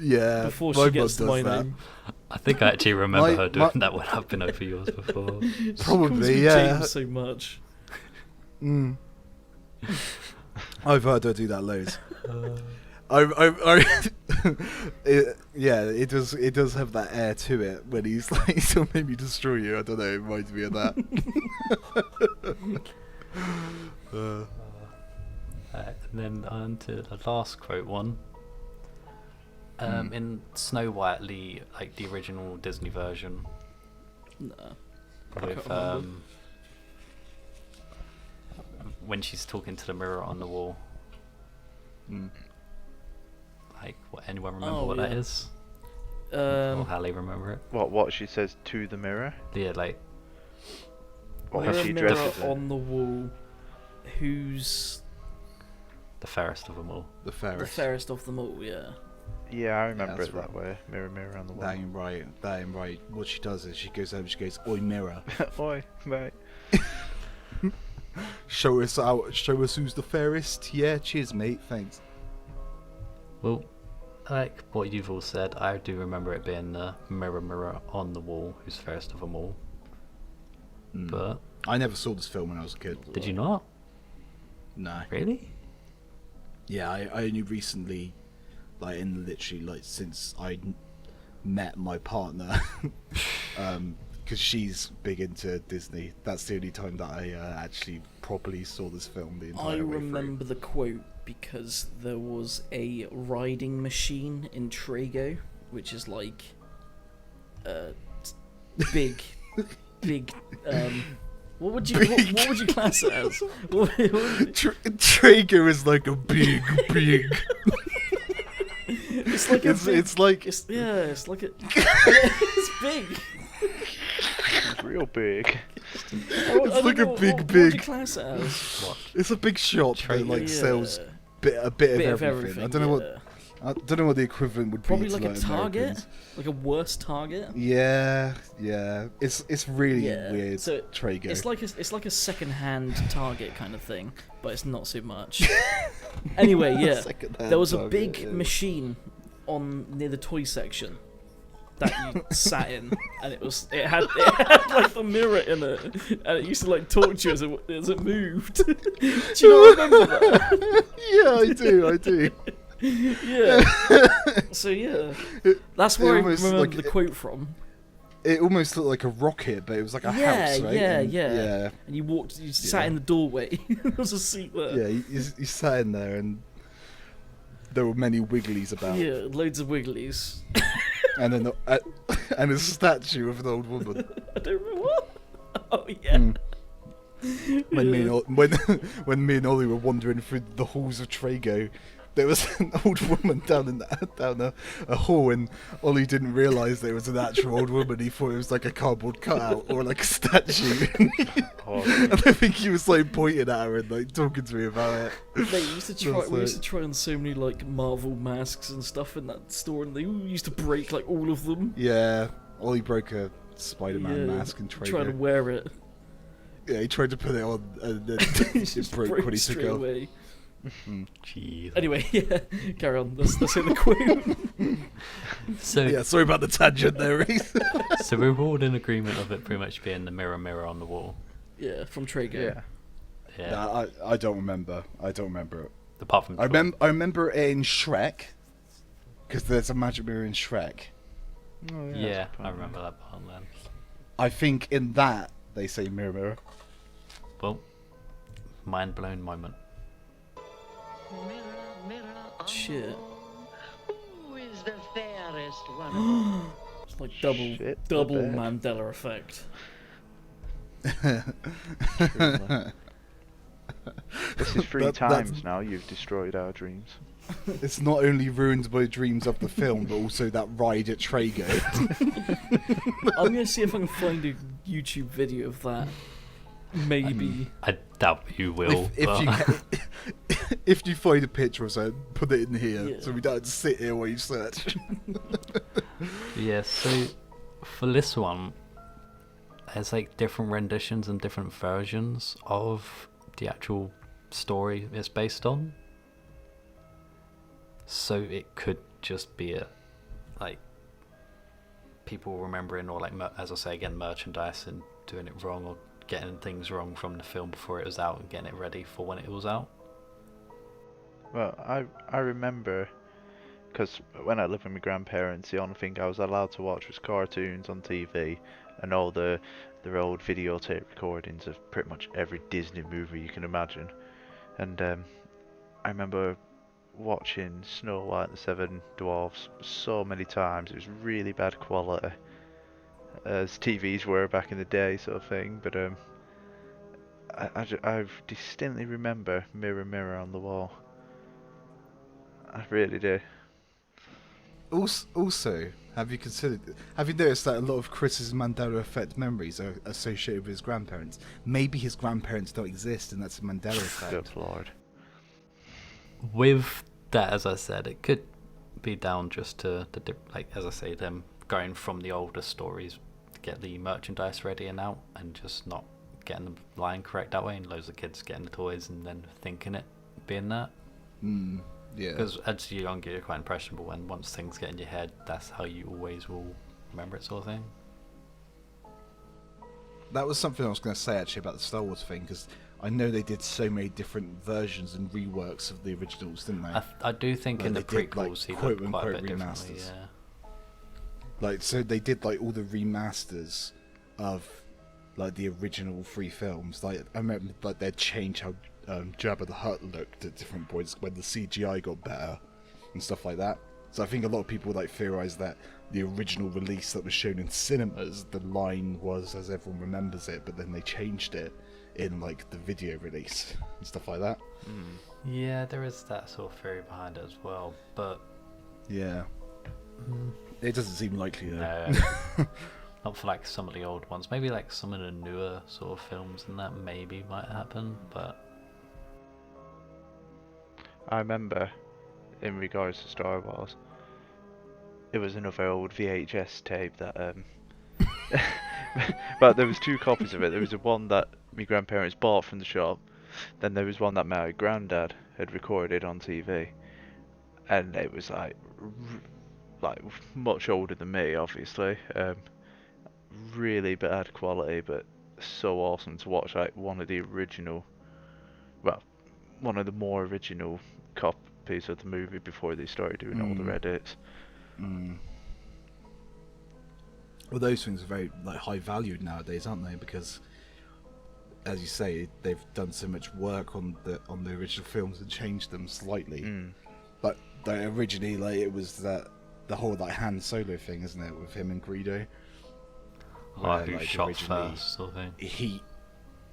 Yeah, before my she gets to mum my does that. name. I think I actually remember My- her doing my- that when I've been over yours before. She calls Probably, me yeah. James so much. Mm. I've heard her do that loads. I it does have that air to it when he's like, "He'll make me destroy you." I don't know. It reminds me of that. And then on to the last quote one. In Snow White, the original Disney version, Nah. I with can't remember. when she's talking to the mirror on the wall. Mm. Anyone remember Oh, what that yeah. is? Or Um, how they remember it? What she says to the mirror? Yeah, What mirror, when she mirror dresses it? on the wall, who's the fairest of them all. The the fairest. fairest of them all? Yeah. Yeah, I remember that's it that way. Mirror, mirror on the That wall. ain't right. That ain't right. What she does is she goes over. She goes, "Oi, mirror, Oi, mate. show us out. Show us who's the fairest." Yeah, cheers, mate. Thanks. Well, like what you've all said, I do remember it being the mirror, mirror on the wall, who's fairest of them all. Mm. But I never saw this film when I was a kid. did you not? No. Really? Yeah, I only recently, since I met my partner, because she's big into Disney. That's the only time that I actually properly saw this film the entire I way remember the quote because there was a riding machine in Trago, which is like big, big. What would you class it as? What would through. Traeger is like a big. it's like a big, It's like it's like a. It's big. It's real big. It's like a What would big. you class it as? What? It's a big shop that Traeger. sells a bit Bit of everything. I don't know what the equivalent would Probably be. like to a Target, Americans. like a worse Target. Yeah. It's really Yeah, weird. so Traeger. It's like a second-hand Target kind of thing, but it's not so much. Anyway, yeah, Second-hand there was a Target, big yeah. machine near the toy section that you sat in, and it had like the mirror in it, and it used to like talk to you as it moved. Do you not remember that? Yeah, I do. Yeah. So yeah, that's where I almost remember like the quote from. It almost looked like a rocket, but it was like a house, right? Yeah, And- yeah. And you sat in the doorway. There was a seat there. Yeah, you sat in there, and there were many wigglies about, Yeah, loads of wigglies. and then and a statue of an old woman. I don't remember what. Oh yeah. Mm. When me and Ollie were wandering through the halls of Trago, there was an old woman down a hall, and Ollie didn't realise there was an actual old woman. He thought it was like a cardboard cutout or like a statue. And I think he was like pointing at her and like talking to me about it. Mate, we used That's to try on so many like Marvel masks and stuff in that store, and they all used to break like all of them. Yeah, Ollie broke a Spider-Man Yeah, mask in Trago. trying to wear it. Yeah, he tried to put it on, and then it Just broke when he took straight it off. away. Jeez. Anyway, yeah, carry on. Let's hear the quote. So Yeah, sorry about the tangent there, Reese. so we're all in agreement of it pretty much being the mirror, mirror on the wall. Yeah, from Trago. Yeah. Yeah. Nah, I don't remember. I don't remember it. Apart from I remember it in Shrek, because there's a magic mirror in Shrek. Oh, Yeah, that's a I point. remember that part then. I think in that they say mirror, mirror. Well, mind blown moment. Shit. Who is the fairest one? It's like double Shit, double the bed. Mandela Effect. This is three That's- times now you've destroyed our dreams. It's not only ruined my dreams of the film, but also that ride at Trago. I'm gonna see if I can find a YouTube video of that. Maybe. I doubt you will. if but you if you find a picture of it, put it in here, Yeah. so we don't have to sit here while you search. yeah, so for this one, there's like different renditions and different versions of the actual story it's based on. So it could just be people remembering, or like as I say again, merchandise and doing it wrong, or getting things wrong from the film before it was out and getting it ready for when it was out? Well, I remember, because when I lived with my grandparents, the only thing I was allowed to watch was cartoons on TV and all their old videotape recordings of pretty much every Disney movie you can imagine. And I remember watching Snow White and the Seven Dwarfs so many times. It was really bad quality, as TVs were back in the day, sort of thing. But I distinctly remember Mirror Mirror on the Wall. I really do. Also, have you noticed that a lot of Chris's Mandela Effect memories are associated with his grandparents? Maybe his grandparents don't exist, and that's a Mandela Effect. Good lord. With that, as I said, it could be down just to like, as I say, them going from the older stories to get the merchandise ready and out, and just not getting the line correct that way, and loads of kids getting the toys and then thinking it being that. Yeah. Because as you're younger, you're quite impressionable, and once things get in your head, that's how you always will remember it, sort of thing. That was something I was going to say actually about the Star Wars thing, because I know they did so many different versions and reworks of the originals, didn't they? I do think in the prequels he looked quite a bit remasters. differently, yeah. Like, so they did like all the remasters of like the original 3 films. Like, I remember like they'd change how Jabba the Hutt looked at different points when the CGI got better and stuff like that. So I think a lot of people like theorize that the original release that was shown in cinemas, the line was as everyone remembers it, but then they changed it in like the video release and stuff like that. Yeah, there is that sort of theory behind it as well, but yeah, it doesn't seem likely though. No, not for like some of the old ones. Maybe like some of the newer sort of films and that maybe might happen, but I remember, in regards to Star Wars, it was another old VHS tape that but there was 2 copies of it. There was the one that my grandparents bought from the shop, then there was one that my granddad had recorded on TV, and it was like much older than me, obviously. Really bad quality, but so awesome to watch. Like one of the more original copies of the movie before they started doing all the edits. Well, those things are very like high valued nowadays, aren't they? Because, as you say, they've done so much work on the original films and changed them slightly. But originally, like it was the whole like Han Solo thing, isn't it, with him and Greedo? who shot first, sort of thing.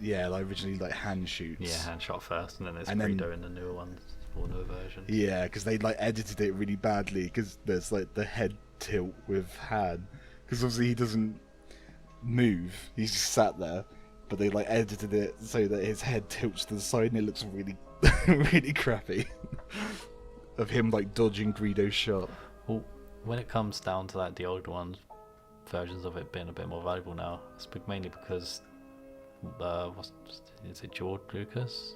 Originally like Han shoots. Yeah, Han shot first, and then there's Greedo in the newer ones, or newer version. Yeah, because they like edited it really badly, because there's like the head tilt with Han, because obviously he doesn't move, he's just sat there, but they like edited it so that his head tilts to the side, and it looks really, really crappy. Of him like dodging Greedo's shot. Well, when it comes down to like the old ones, versions of it being a bit more valuable now, it's mainly because is it George Lucas?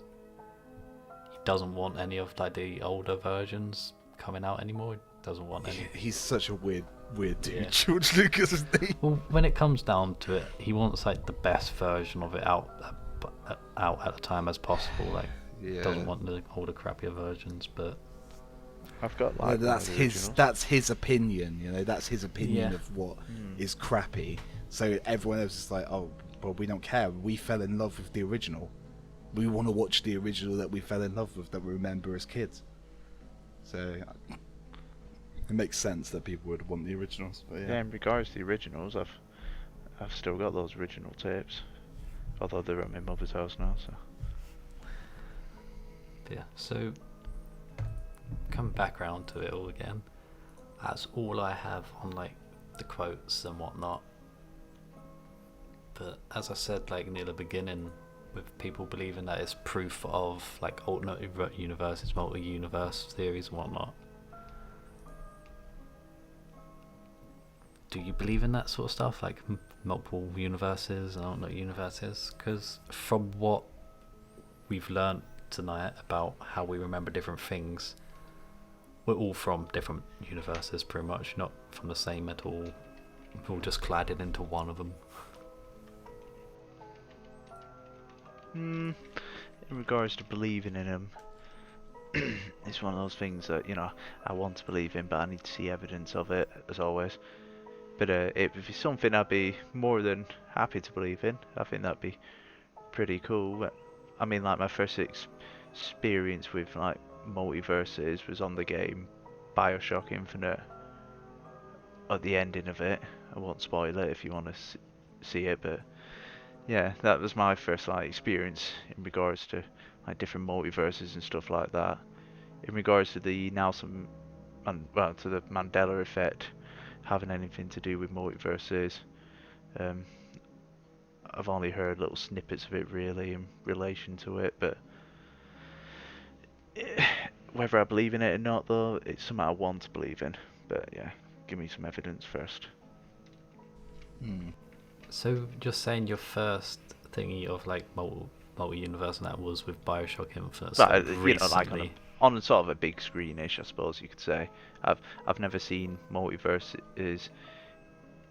He doesn't want any of like the older versions coming out anymore. He doesn't want any. He's such a weird dude, Yeah. George Lucas, isn't he? Well, when it comes down to it, he wants like the best version of it out at the time as possible. Like, doesn't want the older, crappier versions. But I've got like that's his opinion. You know, that's his opinion of what is crappy. So everyone else is like, oh, well, we don't care. We fell in love with the original. We want to watch the original that we fell in love with, that we remember as kids. So it makes sense that people would want the originals. But yeah, in regards to the originals, I've still got those original tapes, although they're at my mother's house now. So yeah, so come back around to it all again. That's all I have on like the quotes and whatnot. But as I said, like near the beginning, with people believing that it's proof of like alternate universes, multi-universe theories and whatnot. Do you believe in that sort of stuff, like multiple universes and alternate universes? Because from what we've learnt tonight about how we remember different things, we're all from different universes, pretty much, not from the same at all. All just cladded into one of them. In regards to believing in him, it's one of those things that, you know, I want to believe in, but I need to see evidence of it, as always. But if it's something I'd be more than happy to believe in, I think that'd be pretty cool. I mean, like, my first experience with, like, multiverses was on the game BioShock Infinite. At the ending of it, I won't spoil it if you want to see it, but yeah, that was my first, like, experience in regards to, like, different multiverses and stuff like that. In regards to the to the Mandela Effect having anything to do with multiverses, I've only heard little snippets of it really in relation to it, but whether I believe in it or not, though, it's something I want to believe in. But yeah, give me some evidence first. So you're saying your first thingy of like multi-universe and that was with BioShock Infinite, so But you know, like recently. on a sort of a big screenish, I suppose you could say. I've never seen multiverses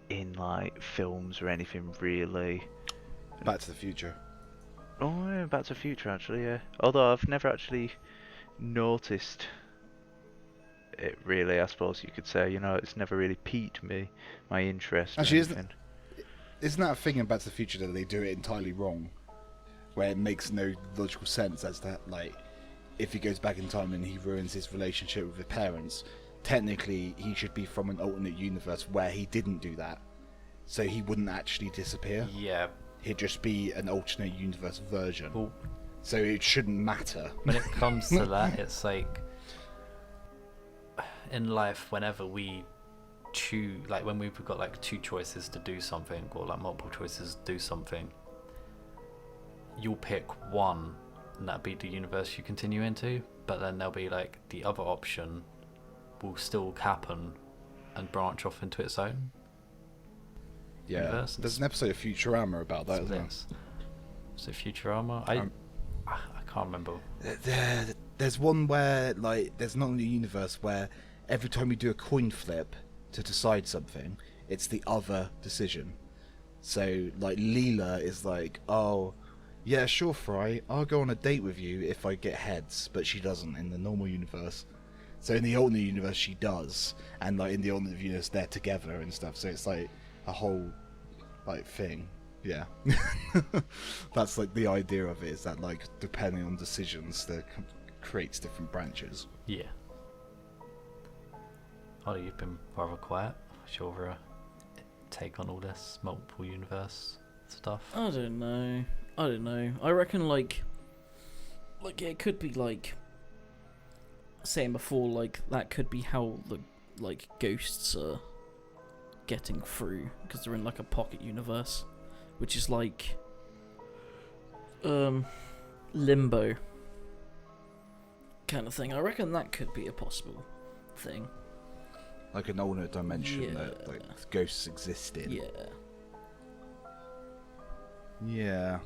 in like films or anything really. Back to the Future. Oh yeah, Back to the Future actually, yeah. Although I've never actually noticed it really, I suppose you could say. You know, it's never really piqued my interest. Actually, or anything. isn't that a thing in Back to the Future that they do it entirely wrong? Where it makes no logical sense as that, like, if he goes back in time and he ruins his relationship with his parents, technically he should be from an alternate universe where he didn't do that. So he wouldn't actually disappear. Yeah. He'd just be an alternate universe version. Well, so it shouldn't matter. when it comes to that, it's like in life, whenever we choose, like when we've got like two choices to do something, or like multiple choices to do something, you'll pick one and that'll be the universe you continue into, but then there'll be like the other option will still happen and branch off into its own universe. There's an episode of Futurama about that as well. So Futurama, I can't remember. There's one where, like, there's not only a universe where every time you do a coin flip to decide something, it's the other decision. So, like, Leela is like, oh, yeah, sure, Fry, I'll go on a date with you if I get heads, but she doesn't in the normal universe. So in the alternate universe, she does, and, like, in the alternate universe, they're together and stuff, so it's, like, a whole, like, thing. Yeah. That's, like, the idea of it, is that, like, depending on decisions, that creates different branches. Yeah. Oh, you've been rather quiet. What's your take on all this multiple universe stuff? I don't know. I reckon like it could be like saying before, like that could be how the like ghosts are getting through, because they're in like a pocket universe, which is like limbo kind of thing. I reckon that could be a possible thing. Like an alternate dimension Yeah. that, like, ghosts exist in. Yeah. Yeah.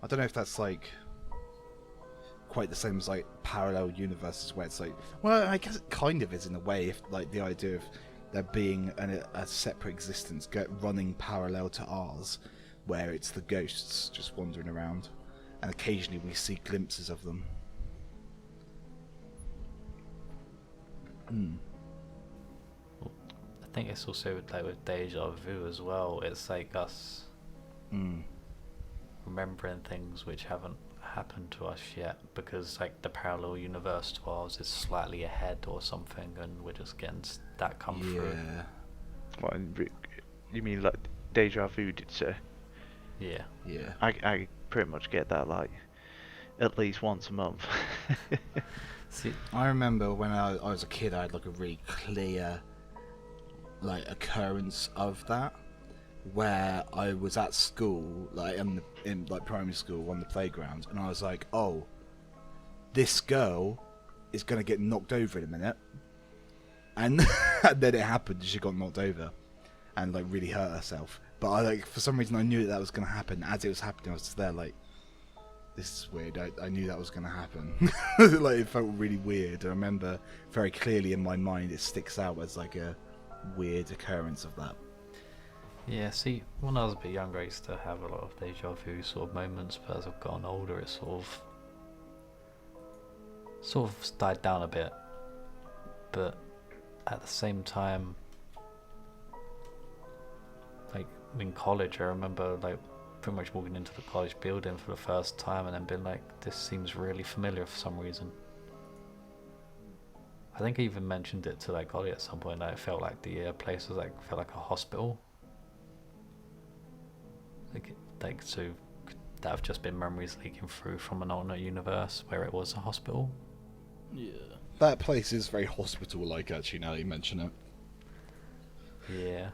I don't know if that's, like, quite the same as, like, parallel universes where it's like... Well, I guess it kind of is in a way, if, like, the idea of there being a separate existence running parallel to ours, where it's the ghosts just wandering around, and occasionally we see glimpses of them. I think it's also like with deja vu as well. It's like us remembering things which haven't happened to us yet, because like the parallel universe to ours is slightly ahead or something, and we're just getting that come through. What, you mean like deja vu? Did you say? Yeah. Yeah. I pretty much get that like at least once a month. See, I remember when I was a kid, I had like a really clear like occurrence of that, where I was at school, like in like primary school on the playground, and I was like, oh, this girl is gonna get knocked over in a minute, and, and then it happened. She got knocked over and like really hurt herself. But I, like, for some reason I knew that was gonna happen. As it was happening, I was just there like, this is weird. I knew that was gonna happen. Like, it felt really weird. I remember very clearly in my mind, it sticks out as like a weird occurrence of that. Yeah, see, when I was a bit younger, I used to have a lot of deja vu sort of moments, but as I've gotten older, it sort of died down a bit. But at the same time, like in college, I remember like pretty much walking into the college building for the first time and then being like, this seems really familiar for some reason. I think I even mentioned it to like Ollie at some point, that it felt like the place was felt like a hospital. So that have just been memories leaking through from an alternate universe where it was a hospital. Yeah. That place is very hospital-like, actually, now that you mention it. Yeah.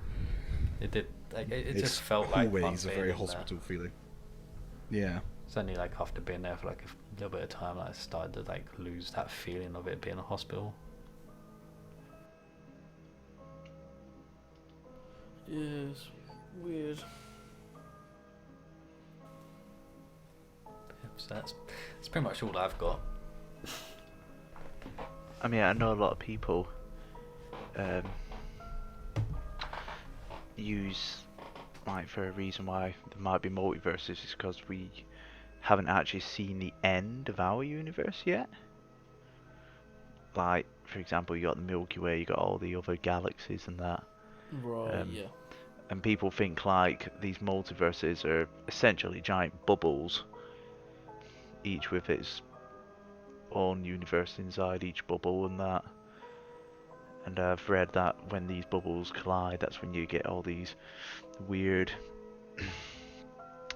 It did. It just felt like always a very hospital feeling. Yeah. It's only like after being there for like a little bit of time that I started to like lose that feeling of it being a hospital. Yeah, it's weird. So that's pretty much all I've got. I mean, I know a lot of people use, like, for a reason why there might be multiverses is because we haven't actually seen the end of our universe yet. Like, for example, you got the Milky Way, you got all the other galaxies and that. Right, yeah. And people think like these multiverses are essentially giant bubbles, each with its own universe inside each bubble and that. And I've read that when these bubbles collide, that's when you get all these weird,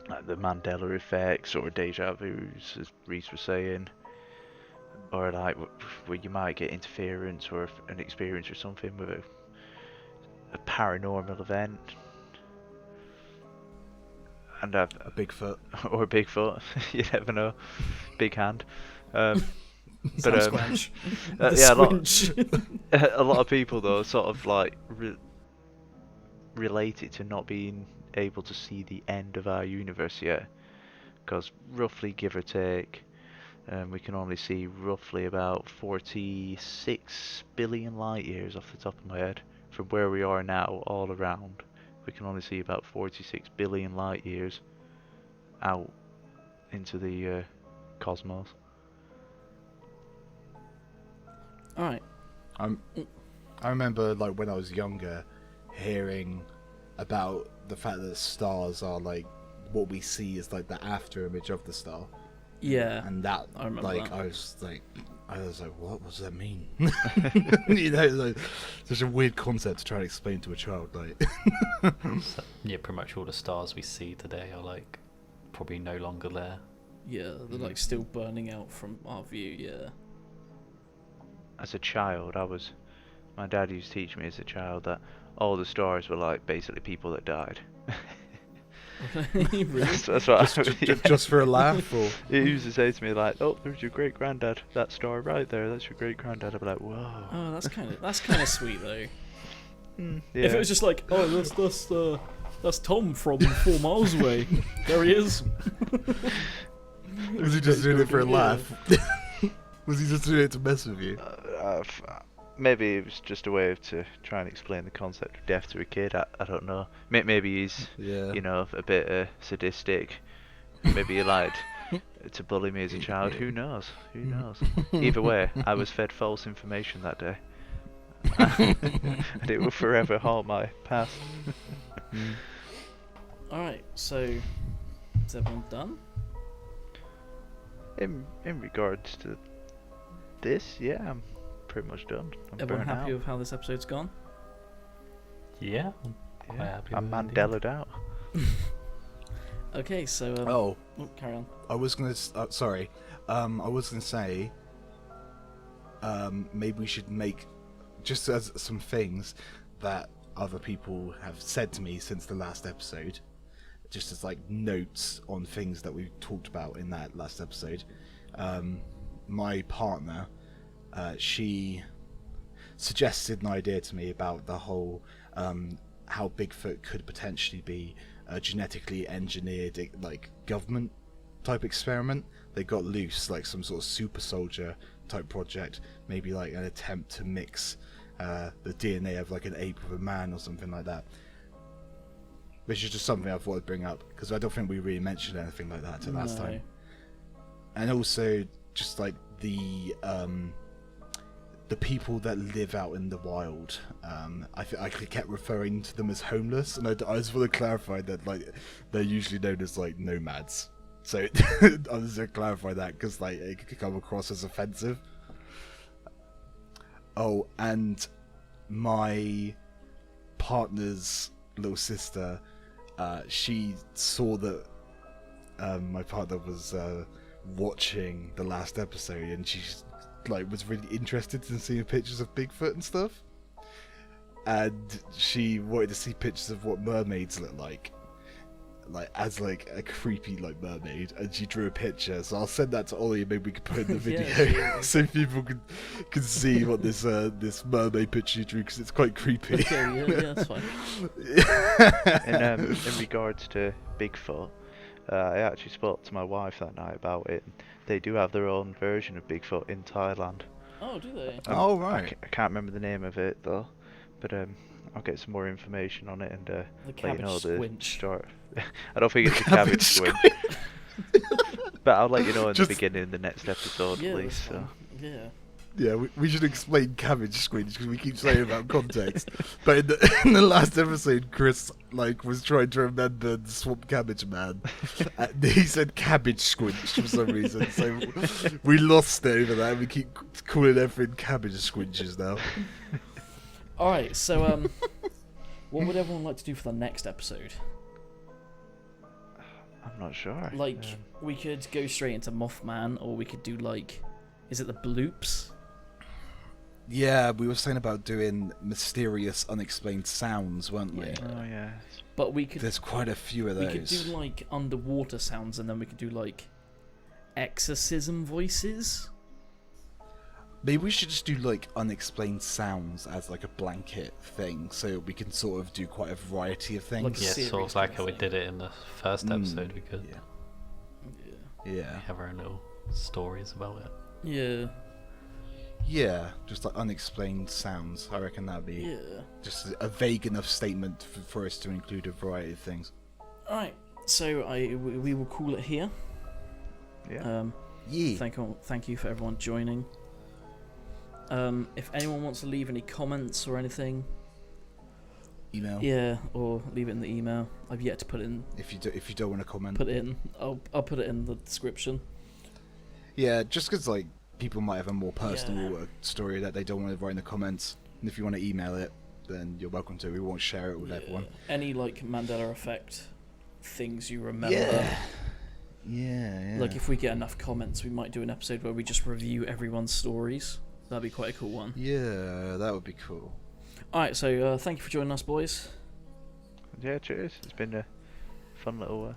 like the Mandela Effects or deja vus, as Reese was saying. Or like where you might get interference or an experience or something with a paranormal event. And a Bigfoot. Or a Bigfoot, you never know. Big hand. But Sasquatch. yeah, a lot of people though sort of like relate it to not being able to see the end of our universe yet, because roughly, give or take, we can only see roughly about 46 billion light years off the top of my head from where we are now all around. We can only see about 46 billion light years out into the cosmos. Alright. I remember, like, when I was younger, hearing about the fact that stars are, like, what we see is, like, the after image of the star. Yeah. And that, I remember like, that. I was like, what does that mean? You know, like, such a weird concept to try and explain to a child, like. So, yeah, pretty much all the stars we see today are like probably no longer there. Yeah, they're like still burning out from our view, yeah. As a child, my dad used to teach me as a child that all the stars were like basically people that died. Really? That's what just for a laugh, or he used to say to me like, "Oh, there's your great granddad. That star right there. That's your great granddad." I'd be like, "Whoa." Oh, that's kind of sweet though. Yeah. If it was just like, oh, that's Tom from 4 miles away. There he is. was he just doing it for a laugh? Was he just doing it to mess with you? Maybe it was just a way to try and explain the concept of death to a kid. I don't know. Maybe he's, you know, a bit sadistic. Maybe he liked to bully me as a child. Who knows? Who knows? Either way, I was fed false information that day. And it will forever haunt my past. Alright, so is everyone done? In regards to this, yeah, I'm pretty much done. I'm Everyone burnt happy out. with how this episode's gone? Yeah, I'm quite happy I'm with it, indeed. Mandela'd out. Okay, so Oh, carry on. I was gonna. Sorry, I was gonna say. Maybe we should make just as some things that other people have said to me since the last episode, just as like notes on things that we talked about in that last episode. My partner, she suggested an idea to me about the whole how Bigfoot could potentially be a genetically engineered like government type experiment. They got loose, like some sort of super soldier type project, maybe like an attempt to mix the DNA of like an ape with a man or something like that. which is just something I thought I'd bring up because I don't think we really mentioned anything like that till last time. And also, just like the people that live out in the wild, I kept referring to them as homeless, and I just want to clarify that like they're usually known as like nomads. So I was going to clarify that because like it could come across as offensive. Oh, and my partner's little sister, she saw that my partner was watching the last episode, and she like was really interested in seeing pictures of Bigfoot and stuff, and she wanted to see pictures of what mermaids look like as like a creepy like mermaid, and she drew a picture. So I'll send that to Ollie, and maybe we could put in the video so people can see what this mermaid picture you drew, because it's quite creepy. Okay, yeah, that's fine. In regards to Bigfoot, I actually spoke to my wife that night about it. They do have their own version of Bigfoot in Thailand. Oh, do they? Oh, right. I can't remember the name of it though, but I'll get some more information on it and The let you know the cabbage story. I don't think it's a cabbage squinch, but I'll let you know in the beginning of the next episode, Yeah, at least. that's So. fine. Yeah. Yeah, we should explain cabbage squinch because we keep saying about context. But in the last episode, Chris like was trying to remember the Swamp Cabbage Man. And he said cabbage squinch for some reason, so we lost it over that. And we keep calling everything cabbage squinches now. All right. So what would everyone like to do for the next episode? I'm not sure. Like, we could go straight into Mothman, or we could do like, is it the bloops? Yeah, we were saying about doing mysterious, unexplained sounds, weren't we? Yeah. Oh yeah. But we could. There's quite a few of those. We could do like underwater sounds, and then we could do like exorcism voices. Maybe we should just do like unexplained sounds as like a blanket thing, so we can sort of do quite a variety of things. Like a Yeah, series sort of like kind how of we thing. did it in the first episode. We could Yeah. have our own little stories about it. Yeah. Yeah, just like unexplained sounds. I reckon that'd be Yeah. just a vague enough statement for us to include a variety of things. All right. So we will call it here. Yeah. Yeah. Thank you for everyone joining. If anyone wants to leave any comments or anything, Email. yeah, or leave it in the email. I've yet to put it in. If you don't want to comment. Put it in. I'll put it in the description. Yeah, just because like people might have a more personal story that they don't want to write in the comments, and if you want to email it, then you're welcome to. We won't share it with everyone. Any like Mandela Effect things you remember. Yeah. Like if we get enough comments, we might do an episode where we just review everyone's stories. That'd be quite a cool one. Yeah, that would be cool. Alright, so thank you for joining us, boys. Yeah, cheers. It's been a fun little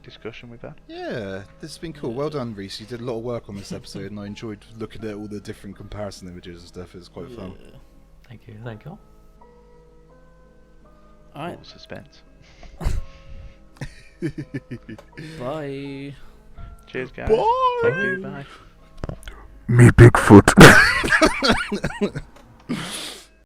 discussion we've had. Yeah, this has been cool. Well done, Reese. You did a lot of work on this episode, and I enjoyed looking at all the different comparison images and stuff. It was quite fun. Thank you. Thank you. Alright. All suspense. Bye. Cheers, guys. Bye. Thank you. Bye. Me Bigfoot.